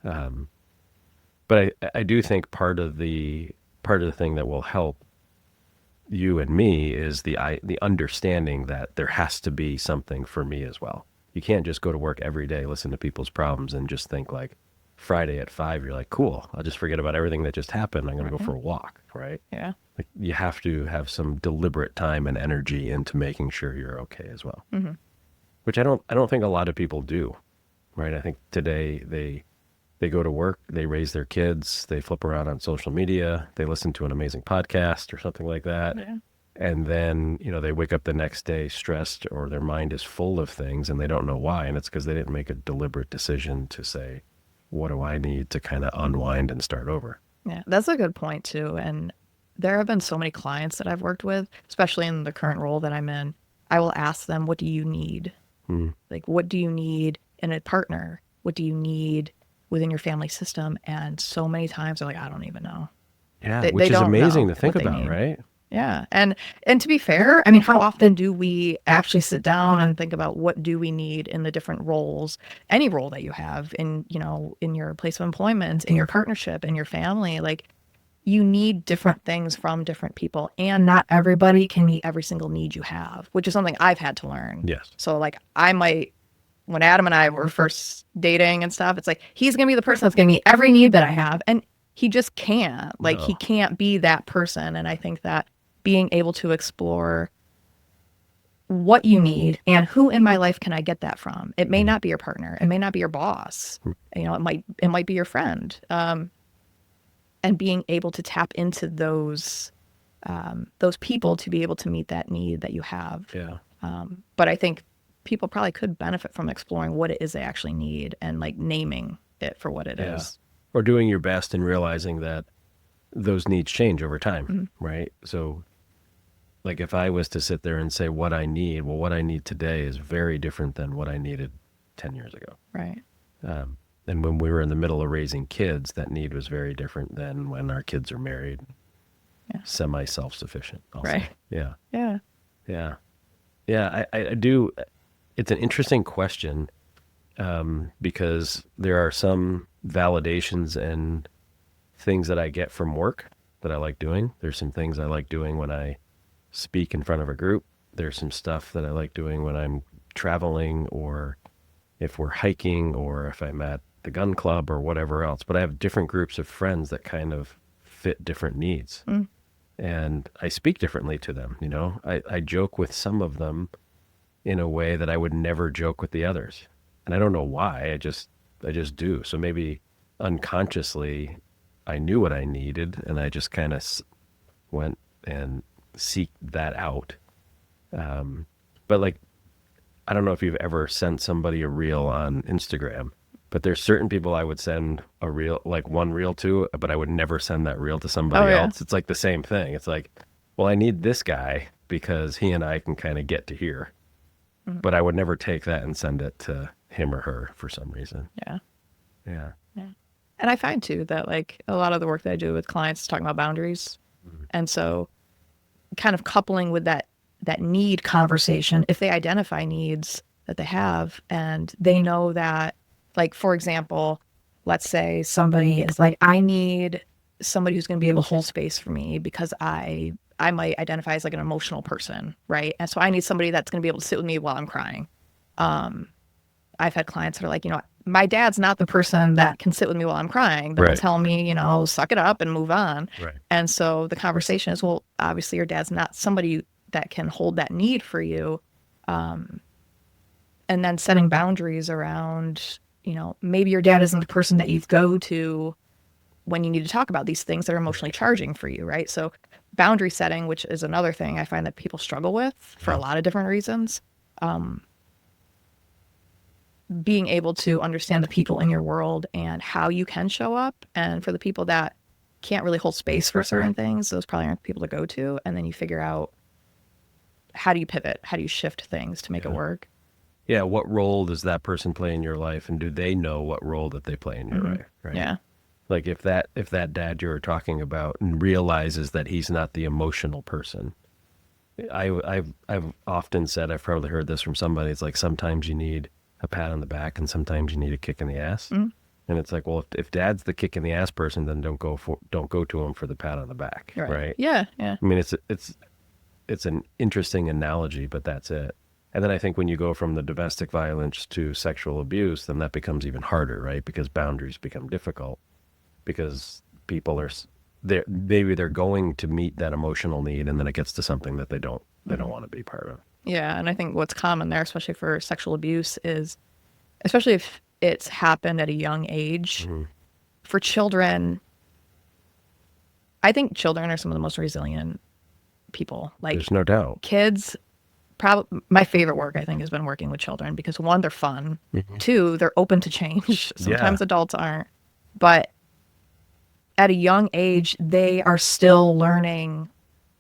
[SPEAKER 1] But I do think part of the thing that will help you and me is the understanding that there has to be something for me as well. You can't just go to work every day, listen to people's problems, and just think like Friday at 5, you're like, cool, I'll just forget about everything that just happened. I'm going to go for a walk, right?
[SPEAKER 2] Yeah.
[SPEAKER 1] Like, you have to have some deliberate time and energy into making sure you're okay as well.
[SPEAKER 2] Mm-hmm.
[SPEAKER 1] Which I don't think a lot of people do, right? I think today they go to work, they raise their kids, they flip around on social media, they listen to an amazing podcast or something like that.
[SPEAKER 2] Yeah.
[SPEAKER 1] And then, they wake up the next day stressed, or their mind is full of things and they don't know why. And it's because they didn't make a deliberate decision to say, what do I need to kind of unwind and start over?
[SPEAKER 2] Yeah. That's a good point too. And There have been so many clients that I've worked with, especially in the current role that I'm in. I will ask them, what do you need? Like, what do you need in a partner? What do you need within your family system? And so many times they're like, I don't even know.
[SPEAKER 1] Yeah,
[SPEAKER 2] They
[SPEAKER 1] which is
[SPEAKER 2] don't
[SPEAKER 1] amazing
[SPEAKER 2] know
[SPEAKER 1] to think
[SPEAKER 2] what they
[SPEAKER 1] about,
[SPEAKER 2] need.
[SPEAKER 1] right?
[SPEAKER 2] Yeah. And to be fair, I mean, how often do we actually sit down and think about what do we need in the different roles, any role that you have in, in your place of employment, in your partnership, in your family? Like, you need different things from different people, and not everybody can meet every single need you have, which is something I've had to learn.
[SPEAKER 1] Yes.
[SPEAKER 2] So like I might, when Adam and I were first dating and stuff, it's like he's going to be the person that's going to meet every need that I have, and he just can't. Like he
[SPEAKER 1] No.
[SPEAKER 2] can't be that person. And I think that being able to explore what you need and who in my life can I get that from? It may not be your partner, it may not be your boss. It might be your friend. And being able to tap into those people to be able to meet that need that you have.
[SPEAKER 1] Yeah.
[SPEAKER 2] But I think people probably could benefit from exploring what it is they actually need and like naming it for what it
[SPEAKER 1] Yeah.
[SPEAKER 2] is.
[SPEAKER 1] Or doing your best and realizing that those needs change over time, right? So, like if I was to sit there and say what I need, well, what I need today is very different than what I needed 10 years ago.
[SPEAKER 2] Right.
[SPEAKER 1] And when we were in the middle of raising kids, that need was very different than when our kids are married,
[SPEAKER 2] Yeah.
[SPEAKER 1] semi-self-sufficient. Also.
[SPEAKER 2] Right.
[SPEAKER 1] Yeah.
[SPEAKER 2] Yeah.
[SPEAKER 1] Yeah. Yeah. I do. It's an interesting question because there are some validations and things that I get from work that I like doing. There's some things I like doing when I speak in front of a group. There's some stuff that I like doing when I'm traveling or if we're hiking or if I'm at the gun club or whatever else. But I have different groups of friends that kind of fit different needs. And I speak differently to them. I joke with some of them in a way that I would never joke with the others. And I don't know why. I just do. So maybe unconsciously I knew what I needed and I just kind of went and seeked that out. But like, I don't know if you've ever sent somebody a reel on Instagram, but there's certain people I would send a reel, like one reel to, but I would never send that reel to somebody else. It's like the same thing. It's like, well, I need this guy because he and I can kind of get to here, but I would never take that and send it to him or her for some reason.
[SPEAKER 2] Yeah.
[SPEAKER 1] Yeah.
[SPEAKER 2] Yeah. And I find too that like a lot of the work that I do with clients is talking about boundaries. And so kind of coupling with that need conversation, if they identify needs that they have and they know that, like, for example, let's say somebody is like, I need somebody who's going to be able to hold space for me because I might identify as like an emotional person, right? And so I need somebody that's going to be able to sit with me while I'm crying. I've had clients that are like, my dad's not the person that can sit with me while I'm crying. They'll tell me, suck it up and move on.
[SPEAKER 1] Right.
[SPEAKER 2] And so the conversation is, well, obviously your dad's not somebody that can hold that need for you. And then setting boundaries around, maybe your dad isn't the person that you go to when you need to talk about these things that are emotionally charging for you, right? So boundary setting, which is another thing I find that people struggle with for a lot of different reasons. Being able to understand the people in your world and how you can show up. And for the people that can't really hold space for certain things, those probably aren't the people to go to. And then you figure out, how do you pivot? How do you shift things to make it work?
[SPEAKER 1] Yeah. What role does that person play in your life? And do they know what role that they play in your life? Right.
[SPEAKER 2] Yeah.
[SPEAKER 1] Like if that dad you were talking about realizes that he's not the emotional person, I've often said, I've probably heard this from somebody. It's like, sometimes you need a pat on the back and sometimes you need a kick in the ass. And it's like, well, if dad's the kick in the ass person, then don't go to him for the pat on the back. Right.
[SPEAKER 2] Yeah. Yeah.
[SPEAKER 1] I mean, it's an interesting analogy, but that's it. And then I think when you go from the domestic violence to sexual abuse, then that becomes even harder, right? Because boundaries become difficult because people are, maybe they're going to meet that emotional need and then it gets to something that they don't want to be part of.
[SPEAKER 2] Yeah. And I think what's common there, especially for sexual abuse, is, especially if it's happened at a young age, for children, I think children are some of the most resilient people. Like,
[SPEAKER 1] there's no doubt.
[SPEAKER 2] Kids, probably my favorite work I think has been working with children because one, they're fun. Two, they're open to change. Sometimes adults aren't, but at a young age, they are still learning,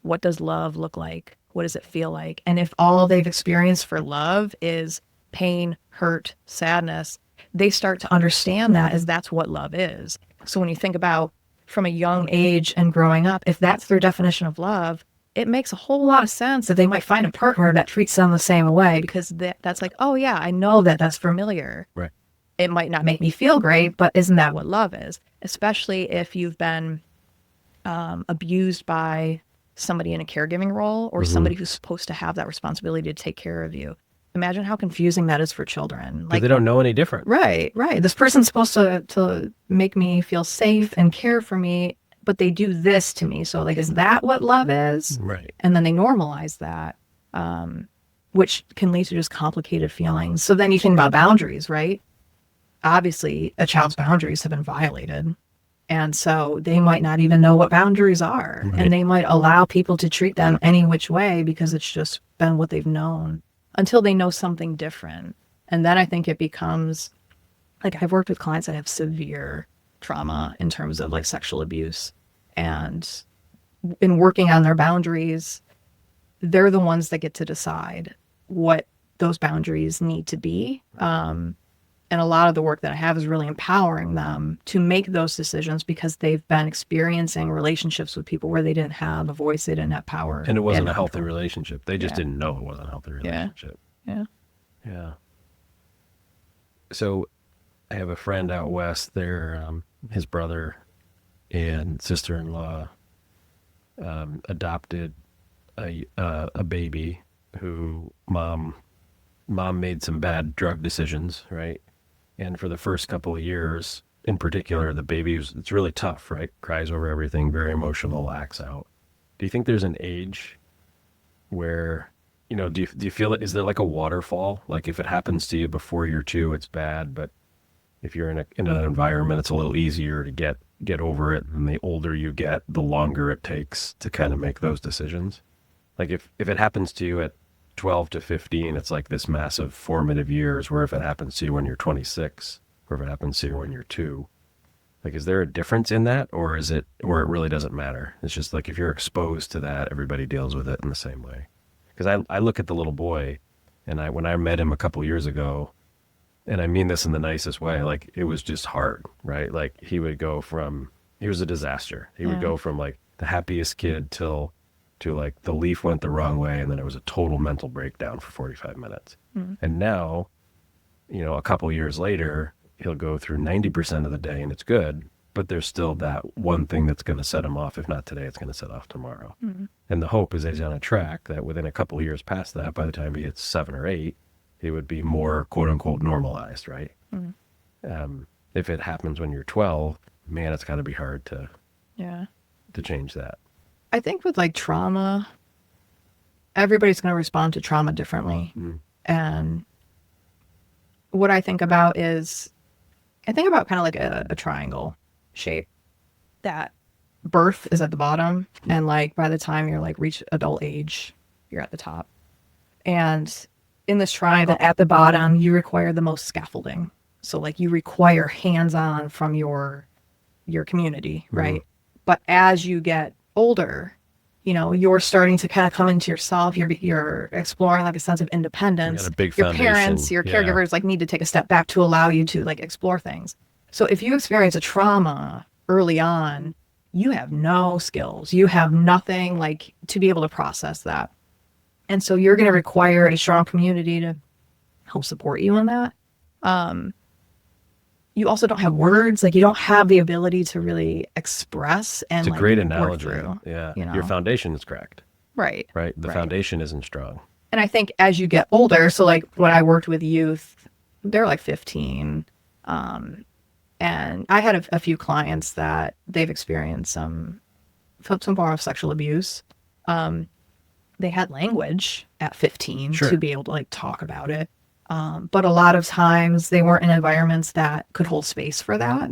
[SPEAKER 2] what does love look like? What does it feel like? And if all they've experienced for love is pain, hurt, sadness, they start to understand that as that's what love is. So when you think about from a young age and growing up, if that's their definition of love, it makes a whole lot of sense that they might find a partner that treats them the same way, because that's like, oh yeah, I know that that's familiar.
[SPEAKER 1] Right.
[SPEAKER 2] It might not make me feel great, but isn't that what love is? Especially if you've been abused by somebody in a caregiving role, or somebody who's supposed to have that responsibility to take care of you. Imagine how confusing that is for children.
[SPEAKER 1] Like, they don't know any different.
[SPEAKER 2] Right. This person's supposed to make me feel safe and care for me, but they do this to me. So like, is that what love is?
[SPEAKER 1] Right.
[SPEAKER 2] And then they normalize that, which can lead to just complicated feelings. So then you think about boundaries, right? Obviously, a child's boundaries have been violated. And so they might not even know what boundaries are.
[SPEAKER 1] Right.
[SPEAKER 2] And they might allow people to treat them any which way because it's just been what they've known, until they know something different. And then I think it becomes, like, I've worked with clients that have severe trauma in terms of like sexual abuse. And in working on their boundaries, they're the ones that get to decide what those boundaries need to be. And a lot of the work that I have is really empowering them to make those decisions, because they've been experiencing relationships with people where they didn't have a voice, they didn't have power.
[SPEAKER 1] And it wasn't a healthy relationship. They just didn't know it wasn't a healthy relationship.
[SPEAKER 2] Yeah.
[SPEAKER 1] So I have a friend out west there, his brother and sister-in-law adopted a baby who mom made some bad drug decisions, right? And for the first couple of years, in particular, the baby it's really tough, right? Cries over everything, very emotional, acts out. Do you think there's an age where, do you feel it? Is there like a waterfall? Like if it happens to you before you're 2, it's bad, but if you're in an environment, it's a little easier to get over it. And the older you get, the longer it takes to kind of make those decisions. Like if it happens to you at 12 to 15, it's like this massive formative years, where if it happens to you when you're 26, or if it happens to you when you're 2, like, is there a difference in that, or it really doesn't matter? It's just like, if you're exposed to that, everybody deals with it in the same way. Because I look at the little boy, and when I met him a couple years ago, and I mean this in the nicest way, like, it was just hard, right? Like, he was a disaster. He would go from like the happiest kid to like the leaf went the wrong way, and then it was a total mental breakdown for 45 minutes. And now, a couple years later, he'll go through 90% of the day and it's good, but there's still that one thing that's going to set him off. If not today, it's going to set off tomorrow. And the hope is that he's on a track that within a couple years past that, by the time he hits 7 or 8, he would be more quote unquote normalized, right? If it happens when you're 12, man, it's got to be hard to change that.
[SPEAKER 2] I think with like trauma, everybody's going to respond to trauma differently. And what I think about is, I think about kind of like a triangle shape, that birth is at the bottom, and like by the time you're like reach adult age, you're at the top. And in this triangle at the bottom, you require the most scaffolding. So like you require hands-on from your community, right? But as you get older, you're starting to kind of come into yourself. You're exploring like a sense of independence.
[SPEAKER 1] You got a big
[SPEAKER 2] your
[SPEAKER 1] foundation.
[SPEAKER 2] Parents, your caregivers like need to take a step back to allow you to like explore things. So if you experience a trauma early on, you have no skills. You have nothing like to be able to process that. And so you're going to require a strong community to help support you in that. You also don't have words, like you don't have the ability to really express and
[SPEAKER 1] it's a
[SPEAKER 2] like,
[SPEAKER 1] great
[SPEAKER 2] work
[SPEAKER 1] analogy.
[SPEAKER 2] through,
[SPEAKER 1] Yeah. Your foundation is cracked.
[SPEAKER 2] Right.
[SPEAKER 1] The foundation isn't strong.
[SPEAKER 2] And I think as you get older, so like when I worked with youth, they're like 15. And I had a few clients that they've experienced some form of sexual abuse. They had language at 15 to be able to like talk about it. But a lot of times they weren't in environments that could hold space for that,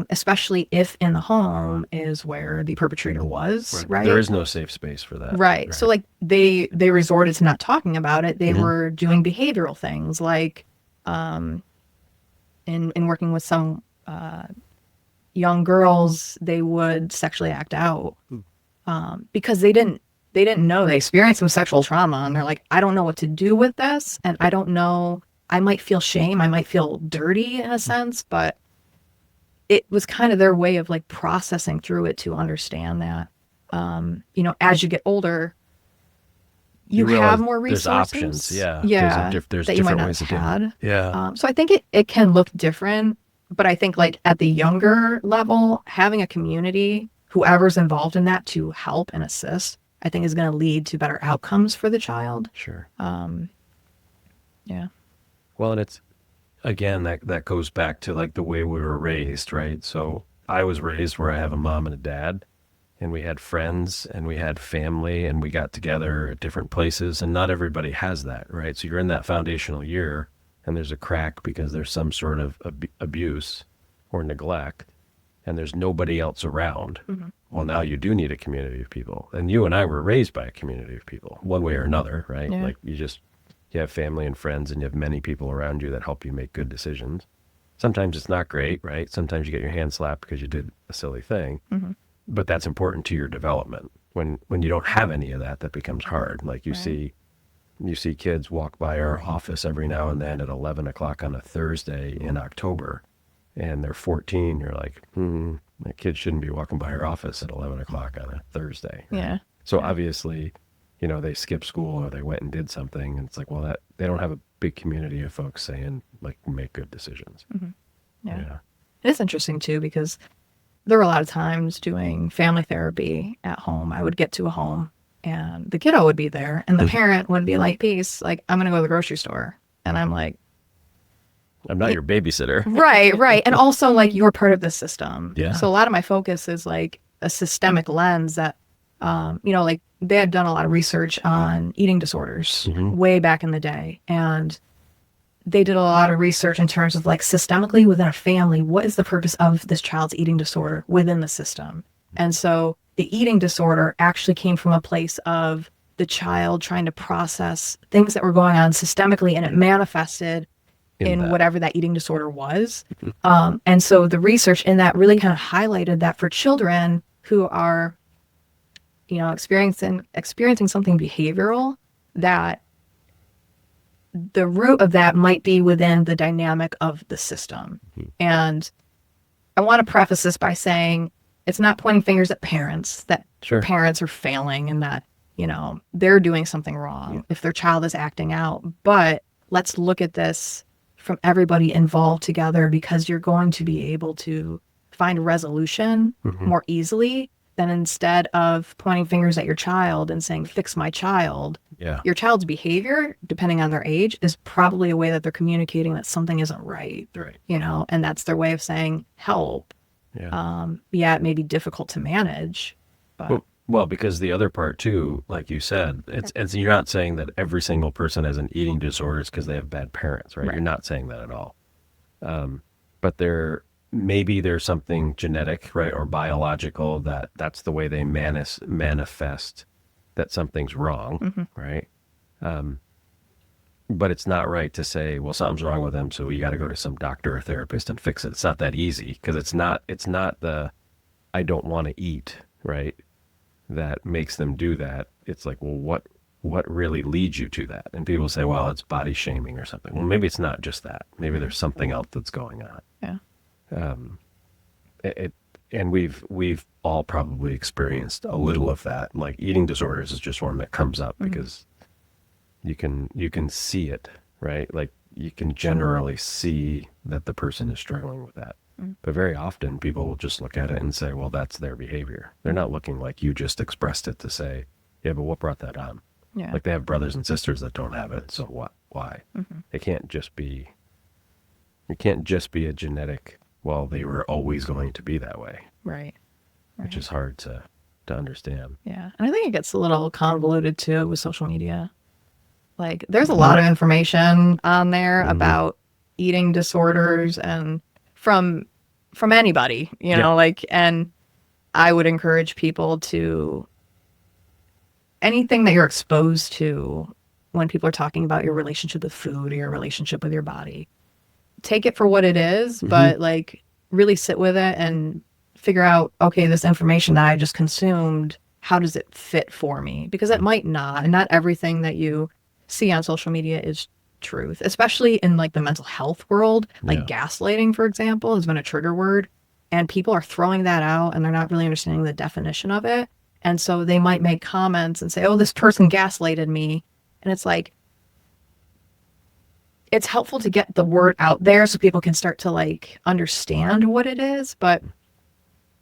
[SPEAKER 2] especially if in the home is where the perpetrator was, right?
[SPEAKER 1] There is no safe space for that.
[SPEAKER 2] Right. So like they resorted to not talking about it. They were doing behavioral things like in working with some young girls, they would sexually act out because they didn't know. They experienced some sexual trauma, and they're like, I don't know what to do with this, and I don't know. I might feel shame. I might feel dirty in a sense, but it was kind of their way of like processing through it to understand that, as you get older, you have more resources.
[SPEAKER 1] There's options. Yeah. There's
[SPEAKER 2] that you might
[SPEAKER 1] different
[SPEAKER 2] not
[SPEAKER 1] ways
[SPEAKER 2] have
[SPEAKER 1] of doing it.
[SPEAKER 2] had.
[SPEAKER 1] Yeah.
[SPEAKER 2] So I think it can look different, but I think like at the younger level, having a community, whoever's involved in that to help and assist, I think is going to lead to better outcomes for the child.
[SPEAKER 1] Sure.
[SPEAKER 2] Yeah.
[SPEAKER 1] Well, and it's, again, that goes back to like the way we were raised, right? So I was raised where I have a mom and a dad, and we had friends and we had family and we got together at different places, and not everybody has that, right? So you're in that foundational year and there's a crack because there's some sort of abuse or neglect and there's nobody else around. Well, now you do need a community of people. And you and I were raised by a community of people, one way or another, right?
[SPEAKER 2] Yeah.
[SPEAKER 1] Like you have family and friends and you have many people around you that help you make good decisions. Sometimes it's not great, right? Sometimes you get your hand slapped because you did a silly thing. But that's important to your development. When you don't have any of that, that becomes hard. Like you see kids walk by our office every now and then at 11 o'clock on a Thursday in October, and they're 14. You're like, that kid shouldn't be walking by our office at 11 o'clock on a Thursday. Right?
[SPEAKER 2] Yeah.
[SPEAKER 1] So obviously, they skipped school or they went and did something. And it's like, well, that they don't have a big community of folks saying, like, make good decisions.
[SPEAKER 2] Yeah. It's interesting too, because there were a lot of times doing family therapy at home. I would get to a home and the kiddo would be there and the parent would be like, peace, like, I'm going to go to the grocery store. And I'm like,
[SPEAKER 1] I'm not your babysitter.
[SPEAKER 2] Right. And also like you're part of the system.
[SPEAKER 1] Yeah.
[SPEAKER 2] So a lot of my focus is like a systemic lens that, like they had done a lot of research on eating disorders way back in the day. And they did a lot of research in terms of like systemically within a family, what is the purpose of this child's eating disorder within the system? And so the eating disorder actually came from a place of the child trying to process things that were going on systemically, and it manifested in whatever that eating disorder was. And so the research in that really kind of highlighted that for children who are, experiencing something behavioral, that the root of that might be within the dynamic of the system. And I want to preface this by saying it's not pointing fingers at parents, that parents are failing and that, they're doing something wrong if their child is acting out. But let's look at this from everybody involved together, because you're going to be able to find resolution more easily than instead of pointing fingers at your child and saying, fix my child.
[SPEAKER 1] Yeah.
[SPEAKER 2] Your child's behavior, depending on their age, is probably a way that they're communicating that something isn't right.
[SPEAKER 1] Right.
[SPEAKER 2] And that's their way of saying help.
[SPEAKER 1] Yeah.
[SPEAKER 2] It may be difficult to manage, but
[SPEAKER 1] well, because the other part too, like you said, it's you're not saying that every single person has an eating disorder because they have bad parents, right? You're not saying that at all. But maybe there's something genetic, right, or biological that's the way they manifest that something's wrong, right? But it's not right to say, well, something's wrong with them, so you got to go to some doctor or therapist and fix it. It's not that easy, because it's not the I don't want to eat, right, that makes them do that. It's like, well, what really leads you to that? And people say, well, it's body shaming or something. Well, maybe it's not just that. Maybe there's something else that's going on.
[SPEAKER 2] Yeah.
[SPEAKER 1] And we've all probably experienced a little of that. Like eating disorders is just one that comes up because you can see it, right? Like you can generally see that the person is struggling with that. But very often people will just look at it and say, well, that's their behavior. They're not looking like you just expressed it to say, yeah, but what brought that on?
[SPEAKER 2] Yeah.
[SPEAKER 1] Like they have brothers and sisters that don't have it. So what? Why? It can't just be a genetic, well, they were always going to be that way.
[SPEAKER 2] Right.
[SPEAKER 1] Which is hard to understand.
[SPEAKER 2] Yeah. And I think it gets a little convoluted too with social media. Like there's a lot of information on there about eating disorders and from anybody, and I would encourage people to, anything that you're exposed to when people are talking about your relationship with food or your relationship with your body, take it for what it is, but like really sit with it and figure out, okay, this information that I just consumed, how does it fit for me? Because it might not, and not everything that you see on social media is truth, especially in like the mental health world. Like gaslighting, for example, has been a trigger word, and people are throwing that out and they're not really understanding the definition of it. And so they might make comments and say, oh, this person gaslighted me. And it's like, it's helpful to get the word out there so people can start to like understand what it is. But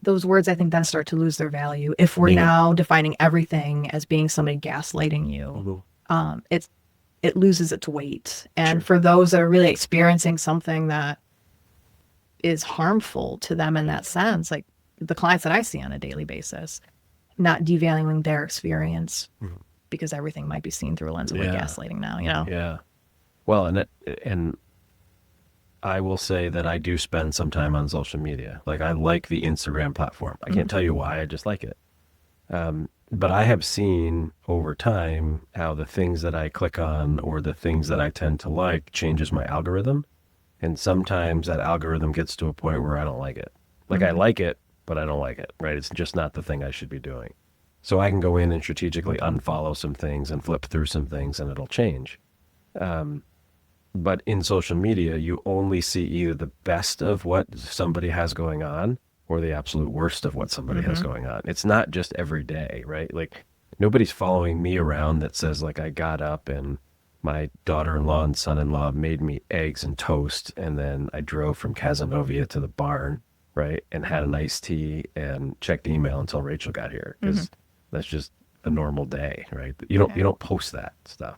[SPEAKER 2] those words, I think, then start to lose their value if we're now defining everything as being somebody gaslighting you. It loses its weight. And for those that are really experiencing something that is harmful to them in that sense, like the clients that I see on a daily basis, not devaluing their experience because everything might be seen through a lens of like gaslighting now, you know?
[SPEAKER 1] Yeah. Well, and I will say that I do spend some time on social media. Like I like the Instagram platform. I can't tell you why, I just like it. But I have seen over time how the things that I click on or the things that I tend to like changes my algorithm. And sometimes that algorithm gets to a point where I don't like it. Like I like it, but I don't like it, right? It's just not the thing I should be doing. So I can go in and strategically unfollow some things and flip through some things and it'll change. But in social media, you only see either the best of what somebody has going on or the absolute worst of what somebody has going on. It's not just every day, right? Like nobody's following me around that says like I got up and my daughter-in-law and son-in-law made me eggs and toast and then I drove from Cazenovia to the barn, right? And had an iced tea and checked email until Rachel got here because that's just a normal day, right? You don't post that stuff.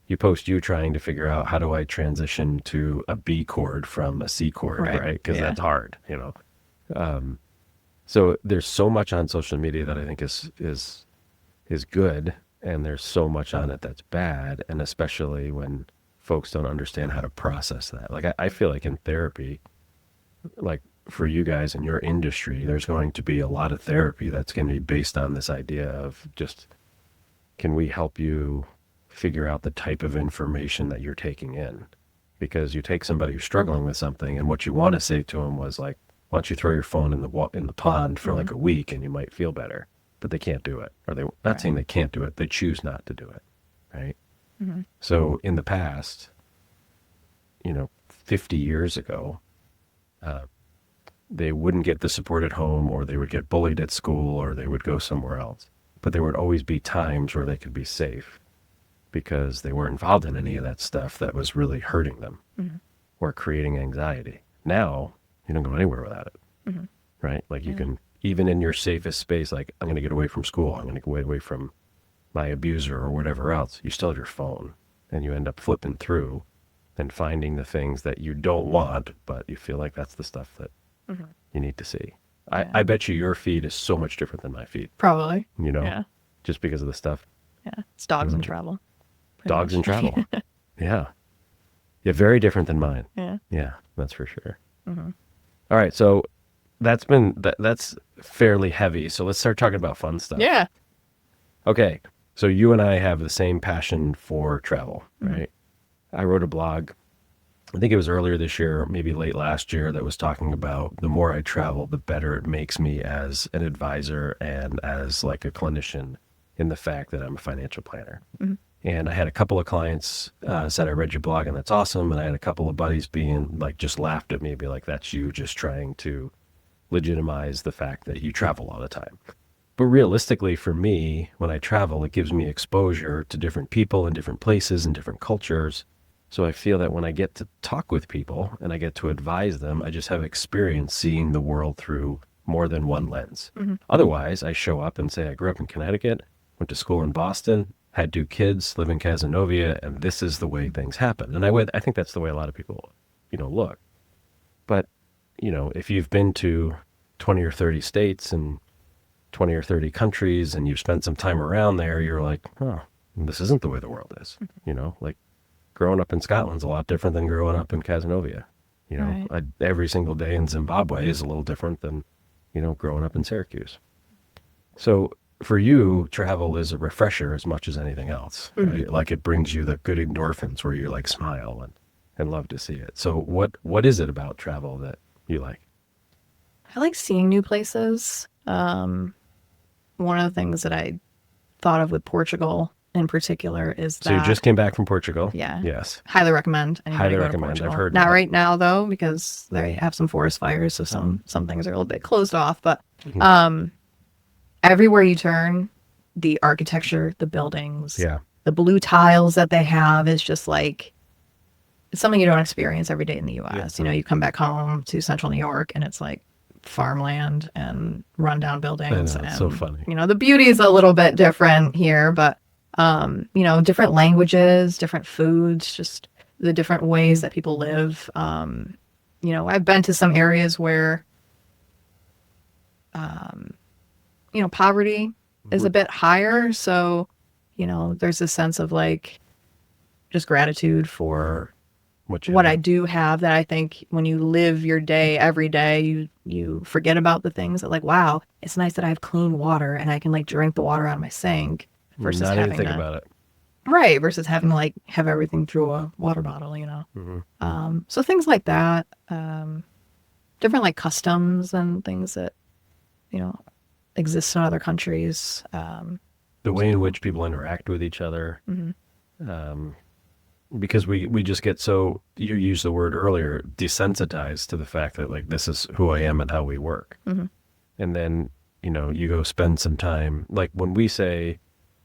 [SPEAKER 1] You post you trying to figure out how do I transition to a B chord from a C chord, right? Because that's hard, you know. So there's so much on social media that I think is good, and there's so much on it that's bad, and especially when folks don't understand how to process that. Like I feel like in therapy, like for you guys in your industry, there's going to be a lot of therapy that's going to be based on this idea of just, can we help you figure out the type of information that you're taking in? Because you take somebody who's struggling with something and what you want to say to them was like, why don't you throw your phone in the pond for like a week and you might feel better, but they can't do it. Or they're not saying they can't do it. They choose not to do it. Right. So in the past, 50 years ago, they wouldn't get the support at home, or they would get bullied at school, or they would go somewhere else. But there would always be times where they could be safe, because they weren't involved in any of that stuff that was really hurting them or creating anxiety. Now, you don't go anywhere without it, right? Like you can, even in your safest space, like I'm going to get away from school, I'm going to get away from my abuser or whatever else, you still have your phone, and you end up flipping through and finding the things that you don't want, but you feel like that's the stuff that you need to see. I bet you your feed is so much different than my feed.
[SPEAKER 2] Probably.
[SPEAKER 1] Just because of the stuff.
[SPEAKER 2] Yeah. It's dogs and travel.
[SPEAKER 1] Dogs and travel. Yeah. Yeah, very different than mine.
[SPEAKER 2] Yeah.
[SPEAKER 1] Yeah, that's for sure. All right, so that's fairly heavy. So let's start talking about fun stuff.
[SPEAKER 2] Yeah.
[SPEAKER 1] Okay, so you and I have the same passion for travel, right? I wrote a blog, I think it was earlier this year, maybe late last year, that was talking about the more I travel, the better it makes me as an advisor and as like a clinician, in the fact that I'm a financial planner. And I had a couple of clients said, I read your blog and that's awesome. And I had a couple of buddies being like, just laughed at me, be like, that's you just trying to legitimize the fact that you travel all the time. But realistically for me, when I travel, it gives me exposure to different people and different places and different cultures. So I feel that when I get to talk with people and I get to advise them, I just have experience seeing the world through more than one lens. Otherwise, I show up and say, I grew up in Connecticut, went to school in Boston, had 2 kids, live in Cazenovia, and this is the way things happen. And I think that's the way a lot of people, look. But, if you've been to 20 or 30 states and 20 or 30 countries and you've spent some time around there, you're like, oh, this isn't the way the world is. Like growing up in Scotland's a lot different than growing up in Cazenovia. Every single day in Zimbabwe is a little different than, growing up in Syracuse. So for you, travel is a refresher as much as anything else. Right? Like it brings you the good endorphins where you like smile and love to see it. So what is it about travel that you like?
[SPEAKER 2] I like seeing new places. One of the things that I thought of with Portugal in particular is
[SPEAKER 1] So you
[SPEAKER 2] that,
[SPEAKER 1] just came back from Portugal?
[SPEAKER 2] yeah,
[SPEAKER 1] Yes.
[SPEAKER 2] highly recommend anybody
[SPEAKER 1] Highly
[SPEAKER 2] go to
[SPEAKER 1] recommend. I've
[SPEAKER 2] Portugal.
[SPEAKER 1] heard
[SPEAKER 2] Not
[SPEAKER 1] that.
[SPEAKER 2] right now though, because they have some forest fires, so some things are a little bit closed off. But
[SPEAKER 1] Mhm.
[SPEAKER 2] everywhere you turn, the architecture, the buildings,
[SPEAKER 1] Yeah.
[SPEAKER 2] the blue tiles that they have is just like it's something you don't experience every day in the U.S. You know, you come back home to central New York and it's like farmland and rundown
[SPEAKER 1] I
[SPEAKER 2] buildings,
[SPEAKER 1] know. It's so
[SPEAKER 2] and
[SPEAKER 1] funny.
[SPEAKER 2] you know the beauty is a little bit different here, but you know, different languages, different foods, just the different ways that people live. You know, I've been to some areas where you know poverty is a bit higher, so you know there's a sense of like just gratitude for
[SPEAKER 1] What you
[SPEAKER 2] what I
[SPEAKER 1] have.
[SPEAKER 2] do have, that I think when you live your day every day, you forget about the things that like, wow, it's nice that I have clean water and I can like drink the water out of my sink versus
[SPEAKER 1] Not even
[SPEAKER 2] having
[SPEAKER 1] think
[SPEAKER 2] to,
[SPEAKER 1] about it.
[SPEAKER 2] right, versus having to like have everything through a water bottle, you know.
[SPEAKER 1] Hmm.
[SPEAKER 2] So things like that, different like customs and things that you know exist in other countries.
[SPEAKER 1] The way in which people interact with each other.
[SPEAKER 2] Mhm.
[SPEAKER 1] Because we just get so, you used the word earlier, desensitized to the fact that like this is who I am and how we work.
[SPEAKER 2] Mhm.
[SPEAKER 1] And then, you go spend some time, like when we say,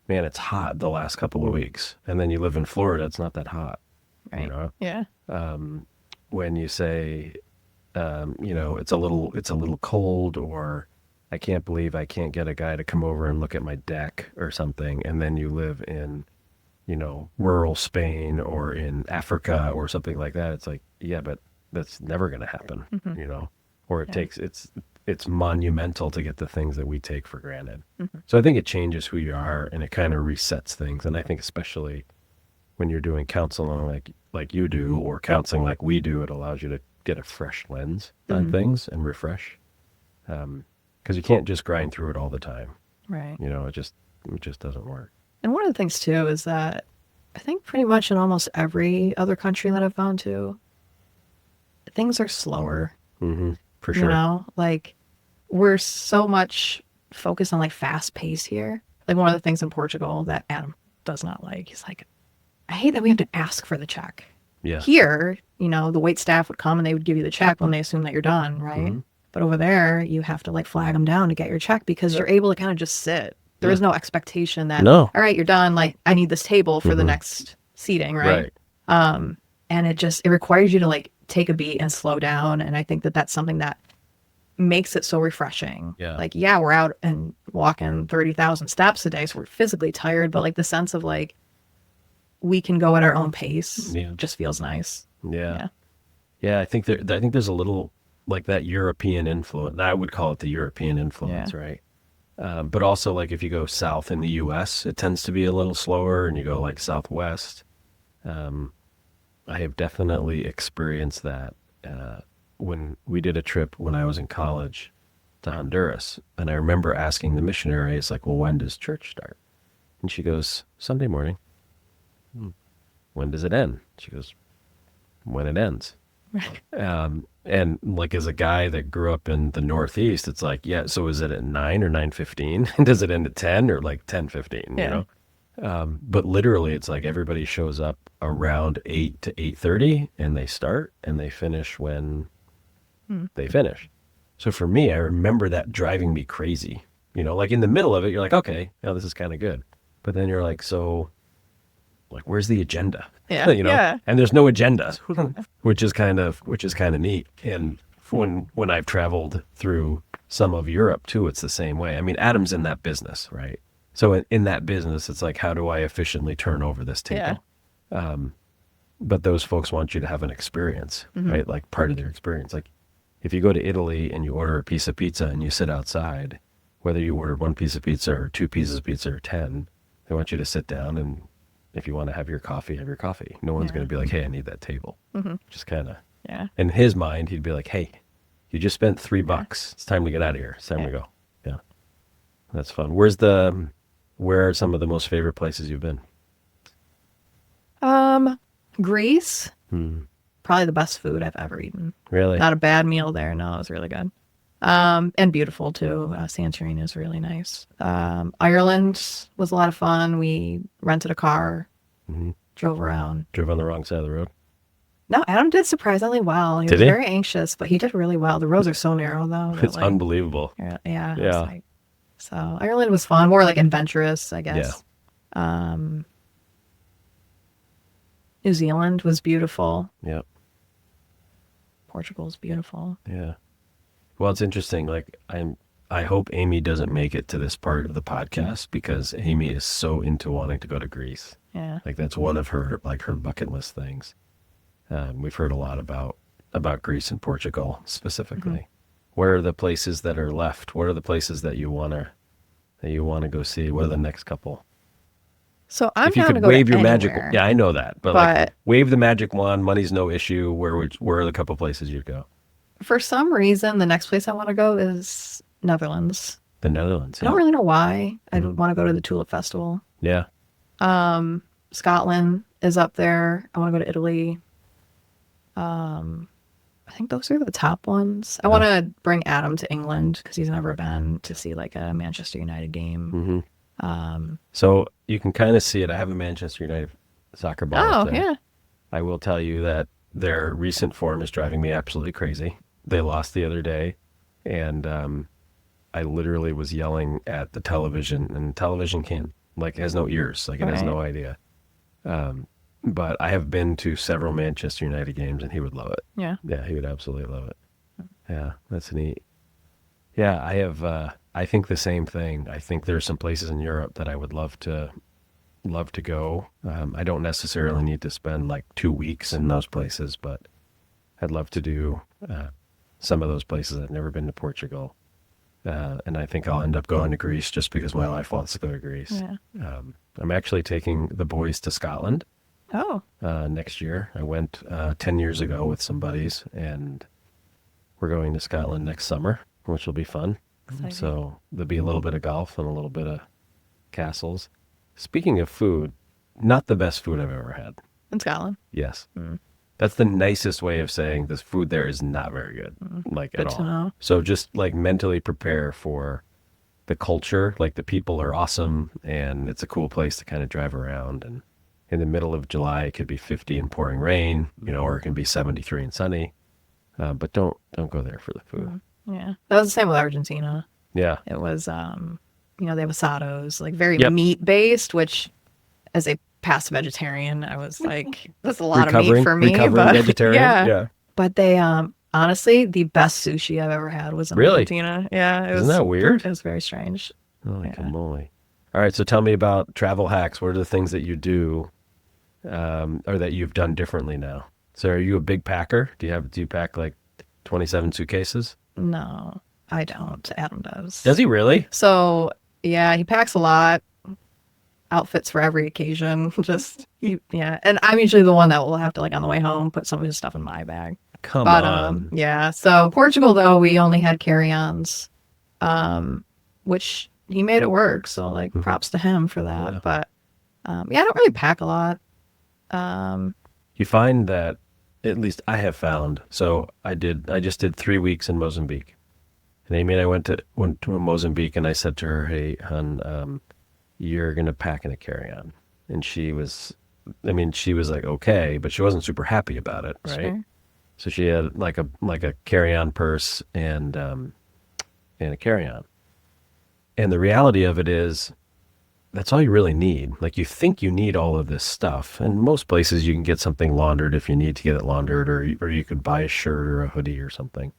[SPEAKER 1] man, it's hot the last couple of weeks, and then you live in Florida, it's not that hot. you
[SPEAKER 2] Right.
[SPEAKER 1] know
[SPEAKER 2] Yeah.
[SPEAKER 1] when you say, it's a little cold, or I can't believe I can't get a guy to come over and look at my deck or something, and then you live in, rural Spain or in Africa or something like that. It's like, yeah, but that's never going to happen,
[SPEAKER 2] Mhm.
[SPEAKER 1] or
[SPEAKER 2] Yeah.
[SPEAKER 1] it's monumental to get the things that we take for granted.
[SPEAKER 2] Mhm.
[SPEAKER 1] So I think it changes who you are, and it kind of resets things. And I think especially when you're doing counseling like you do, or counseling like we do, it allows you to get a fresh lens on
[SPEAKER 2] Mhm.
[SPEAKER 1] things and refresh. Because you can't just grind through it all the time.
[SPEAKER 2] Right.
[SPEAKER 1] It just doesn't work.
[SPEAKER 2] And one of the things too is that I think pretty much in almost every other country that I've gone to, things are slower.
[SPEAKER 1] Hmm. For
[SPEAKER 2] You
[SPEAKER 1] sure.
[SPEAKER 2] know, like we're so much focused on like fast pace here. Like one of the things in Portugal that Adam does not like, he's like, I hate that we have to ask for the check.
[SPEAKER 1] Yeah.
[SPEAKER 2] Here, you know, the wait staff would come and they would give you the check when they assume that you're done, right?
[SPEAKER 1] Hmm.
[SPEAKER 2] But over there, you have to like flag them down to get your check because you're able to kind of just sit. There
[SPEAKER 1] Yeah.
[SPEAKER 2] is no expectation that,
[SPEAKER 1] No.
[SPEAKER 2] all right, you're done. Like, I need this table for the
[SPEAKER 1] Hmm.
[SPEAKER 2] next seating, right?
[SPEAKER 1] Right.
[SPEAKER 2] And it requires you to like take a beat and slow down. And I think that that's something that makes it so refreshing.
[SPEAKER 1] Yeah.
[SPEAKER 2] Like, yeah, we're out and walking 30,000 steps a day, so we're physically tired, but like the sense of like we can go at our own pace
[SPEAKER 1] Yeah.
[SPEAKER 2] just feels nice.
[SPEAKER 1] Yeah.
[SPEAKER 2] Yeah.
[SPEAKER 1] Yeah. I think there's a little like that European influence. I would call it the European influence,
[SPEAKER 2] Yeah.
[SPEAKER 1] right? But also, like, if you go south in the U.S., it tends to be a little slower, and you go like southwest. I have definitely experienced that when we did a trip when I was in college to Honduras, and I remember asking the missionary, "It's like, well, when does church start?" And she goes, "Sunday morning." "When does it end?" She goes, "When it ends." And like, as a guy that grew up in the Northeast, it's like, yeah, so is it at 9 or 9:15? Does it end at 10 or like 10:15,
[SPEAKER 2] Yeah.
[SPEAKER 1] But literally it's like everybody shows up around 8 to 8:30, and they start and they finish when
[SPEAKER 2] Hmm.
[SPEAKER 1] they finish. So for me, I remember that driving me crazy. Like in the middle of it, you're like, okay, now this is kind of good. But then you're like, so like, where's the agenda?
[SPEAKER 2] Yeah. Yeah.
[SPEAKER 1] And there's no agenda, which is kind of neat. And when I've traveled through some of Europe too, it's the same way. I mean, Adam's in that business, right? So in that business, it's like, how do I efficiently turn over this
[SPEAKER 2] Yeah.
[SPEAKER 1] table? But those folks want you to have an experience,
[SPEAKER 2] Mhm.
[SPEAKER 1] right? Like part of their experience. Like if you go to Italy and you order a piece of pizza and you sit outside, whether you order one piece of pizza or two pieces of pizza or 10, they want you to sit down, and if you want to have your coffee, have your coffee. No one's
[SPEAKER 2] Yeah.
[SPEAKER 1] going to be like, hey, I need that table.
[SPEAKER 2] Mhm.
[SPEAKER 1] Just kind of,
[SPEAKER 2] Yeah.
[SPEAKER 1] in his mind, he'd be like, hey, you just spent $3. It's time to get out of here. It's time
[SPEAKER 2] Yeah.
[SPEAKER 1] to go. Yeah. That's fun. Where are some of the most favorite places you've been?
[SPEAKER 2] Greece,
[SPEAKER 1] Hmm.
[SPEAKER 2] probably the best food I've ever eaten.
[SPEAKER 1] Really?
[SPEAKER 2] Not a bad meal there. No, it was really good. And beautiful too. Santorini is really nice. Ireland was a lot of fun. We rented a car, drove around.
[SPEAKER 1] Drove on the wrong side of the road.
[SPEAKER 2] No, Adam did surprisingly well. He
[SPEAKER 1] Did
[SPEAKER 2] was
[SPEAKER 1] he?
[SPEAKER 2] very anxious, but he did really well. The roads are so narrow though. That,
[SPEAKER 1] It's unbelievable.
[SPEAKER 2] yeah. I was
[SPEAKER 1] Yeah.
[SPEAKER 2] like, so Ireland was fun, more like adventurous, I
[SPEAKER 1] Yeah.
[SPEAKER 2] guess. New Zealand was beautiful.
[SPEAKER 1] Yeah.
[SPEAKER 2] Portugal's beautiful.
[SPEAKER 1] Yeah. Well, it's interesting. Like I hope Amy doesn't make it to this part of the podcast because Amy is so into wanting to go to Greece.
[SPEAKER 2] Yeah.
[SPEAKER 1] Like that's one of her her bucket list things. We've heard a lot about Greece and Portugal specifically. Where are the places that are left? What are the places that you wanna go see? What are the next couple?
[SPEAKER 2] So I'm
[SPEAKER 1] If you
[SPEAKER 2] down
[SPEAKER 1] could
[SPEAKER 2] to go
[SPEAKER 1] wave
[SPEAKER 2] to
[SPEAKER 1] your magic,
[SPEAKER 2] anywhere.
[SPEAKER 1] yeah, I know that, but like
[SPEAKER 2] But-
[SPEAKER 1] wave the magic wand. Money's no issue. Where are the couple places you'd go?
[SPEAKER 2] For some reason, the next place I want to go is Netherlands.
[SPEAKER 1] The Netherlands.
[SPEAKER 2] I don't really know why. I want to go to the Tulip Festival.
[SPEAKER 1] Yeah.
[SPEAKER 2] Scotland is up there. I want to go to Italy. I think those are the top ones. I want to bring Adam to England because he's never been to see like a Manchester United game.
[SPEAKER 1] So you can kind of see it. I have a Manchester United soccer ball.
[SPEAKER 2] Oh,
[SPEAKER 1] up there.
[SPEAKER 2] yeah.
[SPEAKER 1] I will tell you that their recent form is driving me absolutely crazy. They lost the other day, and I literally was yelling at the television, and television has no ears, like it has
[SPEAKER 2] Right.
[SPEAKER 1] no idea. But I have been to several Manchester United games, and he would love it.
[SPEAKER 2] Yeah.
[SPEAKER 1] Yeah, he would absolutely love it. Yeah, that's neat. Yeah, I have. I think the same thing. I think there are some places in Europe that I would love to go. I don't necessarily need to spend like 2 weeks in those places, but I'd love to do some of those places. I've never been to Portugal, and I think I'll end up going to Greece just because my wife wants to go to Greece.
[SPEAKER 2] Yeah.
[SPEAKER 1] I'm actually taking the boys to Scotland
[SPEAKER 2] Oh,
[SPEAKER 1] next year. I went 10 years ago with some buddies, and we're going to Scotland next summer, which will be fun.
[SPEAKER 2] exciting.
[SPEAKER 1] So there'll be a little bit of golf and a little bit of castles. Speaking of food, not the best food I've ever had.
[SPEAKER 2] In Scotland.
[SPEAKER 1] Yes. That's the nicest way of saying this food there is not very good, like
[SPEAKER 2] Good
[SPEAKER 1] at
[SPEAKER 2] to
[SPEAKER 1] all.
[SPEAKER 2] know.
[SPEAKER 1] So just like mentally prepare for the culture. Like the people are awesome, and it's a cool place to kind of drive around. And in the middle of July, it could be 50 and pouring rain, or it can be 73 and sunny. But don't go there for the food.
[SPEAKER 2] Yeah. That was the same with Argentina.
[SPEAKER 1] Yeah.
[SPEAKER 2] It was, they have asados, like very
[SPEAKER 1] Yep.
[SPEAKER 2] meat based, which as a past vegetarian, I was like, that's a lot of
[SPEAKER 1] Recovering
[SPEAKER 2] meat for me.
[SPEAKER 1] recovering vegetarian.
[SPEAKER 2] Yeah. But they, honestly, the best sushi I've ever had was in
[SPEAKER 1] Really?
[SPEAKER 2] Argentina. Yeah.
[SPEAKER 1] Isn't that weird?
[SPEAKER 2] It was very strange.
[SPEAKER 1] Holy moly. All right, so tell me about travel hacks. What are the things that you do or that you've done differently now? So are you a big packer? Do you pack like 27 suitcases?
[SPEAKER 2] No, I don't. Adam does.
[SPEAKER 1] Does he really?
[SPEAKER 2] So, yeah, he packs a lot. Outfits for every occasion. Yeah. And I'm usually the one that will have to, like, on the way home, put some of his stuff in my bag.
[SPEAKER 1] Come
[SPEAKER 2] But,
[SPEAKER 1] on.
[SPEAKER 2] yeah. So, Portugal, though, we only had carry-ons, which he made it work. So, like, props to him for that.
[SPEAKER 1] Yeah.
[SPEAKER 2] But, I don't really pack a lot.
[SPEAKER 1] You find that, at least I have found, so I just did 3 weeks in Mozambique. And Amy and I went to Mozambique, and I said to her, hey, hon, you're going to pack in a carry-on. And she was like, okay, but she wasn't super happy about it, right?
[SPEAKER 2] Sure.
[SPEAKER 1] So she had like a carry-on purse and a carry-on. And the reality of it is that's all you really need. Like you think you need all of this stuff. And most places you can get something laundered if you need to get it laundered, or you could buy a shirt or a hoodie or something.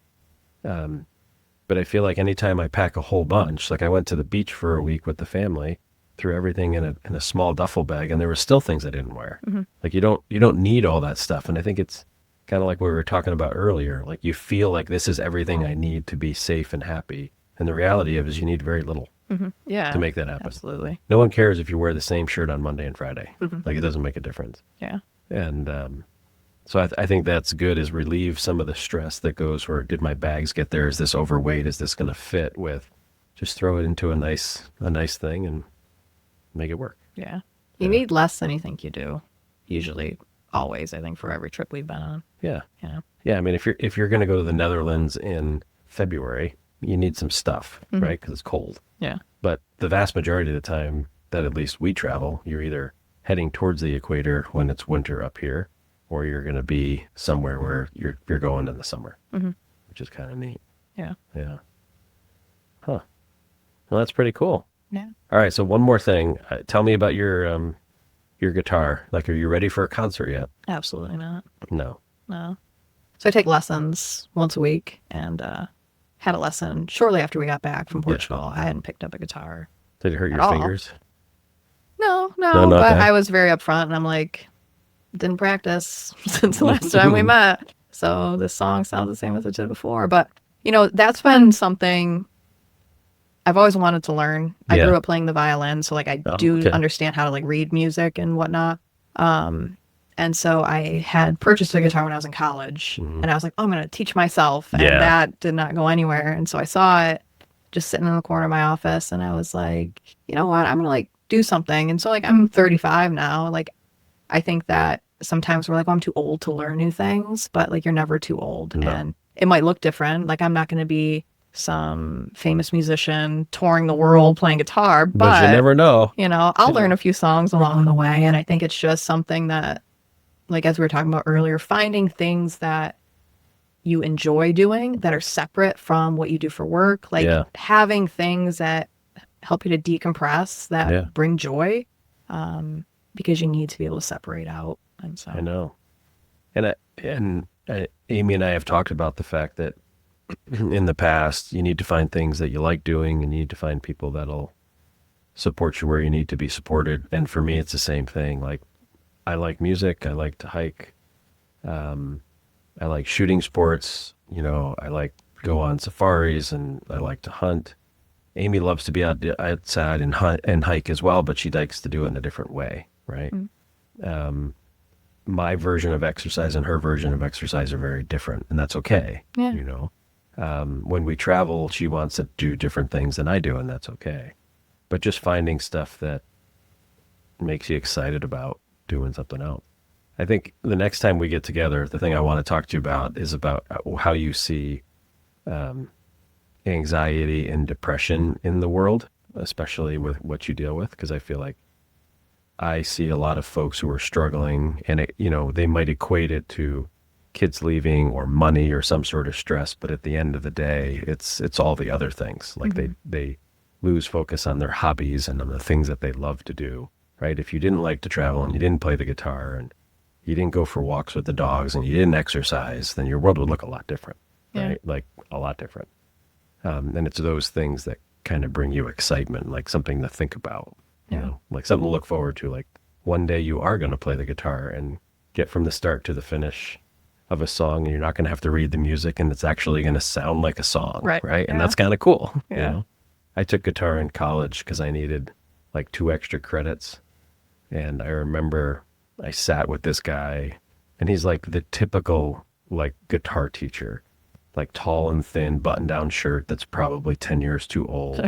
[SPEAKER 1] But I feel like anytime I pack a whole bunch, like I went to the beach for a week with the family, threw everything in a small duffel bag, and there were still things I didn't wear. Like you don't need all that stuff. And I think it's kind of like what we were talking about earlier. Like you feel like this is everything I need to be safe and happy. And the reality of it is you need very little
[SPEAKER 2] Yeah.
[SPEAKER 1] to make that happen.
[SPEAKER 2] Absolutely.
[SPEAKER 1] No one cares if you wear the same shirt on Monday and Friday. Like it doesn't make a difference.
[SPEAKER 2] Yeah.
[SPEAKER 1] And so I think that's good, is relieve some of the stress that goes where did my bags get there? Is this overweight? Is this going to fit with? Just throw it into a nice thing and make it work.
[SPEAKER 2] Yeah. You need less than you think you do. Usually, always, I think, for every trip we've been on.
[SPEAKER 1] Yeah.
[SPEAKER 2] Yeah.
[SPEAKER 1] Yeah. I mean, if you're going to go to the Netherlands in February, you need some stuff, right? Because it's cold.
[SPEAKER 2] Yeah.
[SPEAKER 1] But the vast majority of the time that at least we travel, you're either heading towards the equator when it's winter up here, or you're going to be somewhere where you're going in the summer, which is kind of neat.
[SPEAKER 2] Yeah.
[SPEAKER 1] Yeah. Huh. Well, that's pretty cool.
[SPEAKER 2] Yeah.
[SPEAKER 1] All right. So one more thing. Tell me about your guitar. Like, are you ready for a concert yet?
[SPEAKER 2] Absolutely not.
[SPEAKER 1] No.
[SPEAKER 2] No. So I take lessons once a week, and had a lesson shortly after we got back from Portugal. I hadn't picked up a guitar.
[SPEAKER 1] Did it hurt your
[SPEAKER 2] all.
[SPEAKER 1] fingers?
[SPEAKER 2] No,
[SPEAKER 1] not
[SPEAKER 2] but
[SPEAKER 1] that.
[SPEAKER 2] I was very upfront, and I'm like, didn't practice since the last time we met. So this song sounds the same as it did before. But, that's been something I've always wanted to learn. I grew up playing the violin, so like I do understand how to like read music and whatnot. And so I had purchased a guitar when I was in college, and I was like, oh, I'm going to teach myself. And that did not go anywhere. And so I saw it just sitting in the corner of my office, and I was like, you know what, I'm going to like do something. And so like I'm 35 now. Like I think that sometimes we're like, oh, I'm too old to learn new things, but like you're never too old.
[SPEAKER 1] No.
[SPEAKER 2] And it might look different. Like I'm not going to be some famous musician touring the world playing guitar, but
[SPEAKER 1] you never know.
[SPEAKER 2] I'll learn a few songs along the way. And I think it's just something that, like, as we were talking about earlier, finding things that you enjoy doing that are separate from what you do for work, like having things that help you to decompress, that bring joy, because you need to be able to separate out. And so
[SPEAKER 1] I know. And Amy and I have talked about the fact that in the past, you need to find things that you like doing, and you need to find people that'll support you where you need to be supported. And for me, it's the same thing. Like, I like music. I like to hike. I like shooting sports. I like go on safaris, and I like to hunt. Amy loves to be outside and hunt and hike as well, but she likes to do it in a different way, right? My version of exercise and her version of exercise are very different, and that's okay. When we travel, she wants to do different things than I do, and that's okay. But just finding stuff that makes you excited about doing something else. I think the next time we get together, the thing I want to talk to you about is about how you see anxiety and depression in the world, especially with what you deal with, because I feel like I see a lot of folks who are struggling, and they might equate it to kids leaving or money or some sort of stress, but at the end of the day, it's all the other things. Like they lose focus on their hobbies and on the things that they love to do, right? If you didn't like to travel and you didn't play the guitar and you didn't go for walks with the dogs and you didn't exercise, then your world would look a lot different, right? Like a lot different. And it's those things that kind of bring you excitement, like something to think about, like something to look forward to. Like one day you are going to play the guitar and get from the start to the finish of a song, and you're not going to have to read the music, and it's actually going to sound like a song, right? And that's kind of cool. I took guitar in college because I needed like 2 extra credits, and I remember I sat with this guy, and he's like the typical like guitar teacher, like tall and thin, button-down shirt that's probably 10 years too old.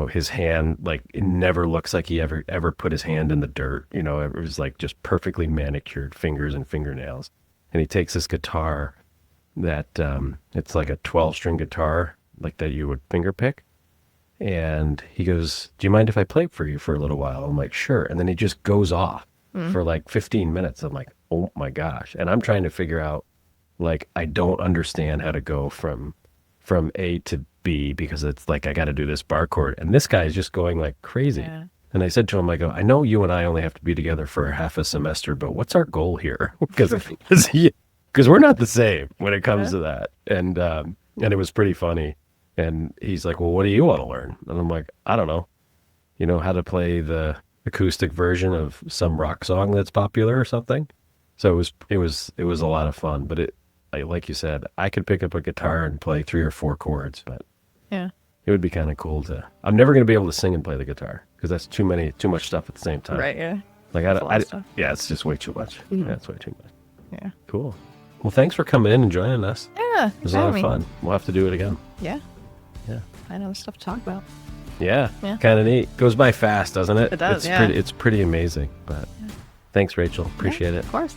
[SPEAKER 1] His hand, like, it never looks like he ever put his hand in the dirt. It was like just perfectly manicured fingers and fingernails. And he takes this guitar that it's like a 12-string guitar, like that you would finger pick. And he goes, do you mind if I play for you for a little while? I'm like, sure. And then he just goes off for like 15 minutes. I'm like, oh my gosh. And I'm trying to figure out, like, I don't understand how to go from A to B, because it's like I got to do this bar chord. And this guy is just going like crazy. And I said to him, I go, I know you and I only have to be together for half a semester, but what's our goal here? Because we're not the same when it comes to that. And it was pretty funny. And he's like, well, what do you want to learn? And I'm like, I don't know. How to play the acoustic version of some rock song that's popular or something. So it was a lot of fun. But like you said, I could pick up a guitar and play 3 or 4 chords, but it would be kind of cool to. I'm never going to be able to sing and play the guitar because that's too much stuff at the same time.
[SPEAKER 2] Right. Yeah.
[SPEAKER 1] Like it's just way too much. Yeah, it's way too much.
[SPEAKER 2] Yeah.
[SPEAKER 1] Cool. Well, thanks for coming in and joining us.
[SPEAKER 2] Yeah.
[SPEAKER 1] It was a lot of fun. We'll have to do it again.
[SPEAKER 2] Yeah.
[SPEAKER 1] Yeah.
[SPEAKER 2] I know there's stuff to talk about.
[SPEAKER 1] Yeah. Kind of neat. Goes by fast, doesn't it?
[SPEAKER 2] It does.
[SPEAKER 1] It's pretty amazing. But thanks, Rachel. Appreciate it.
[SPEAKER 2] Of course.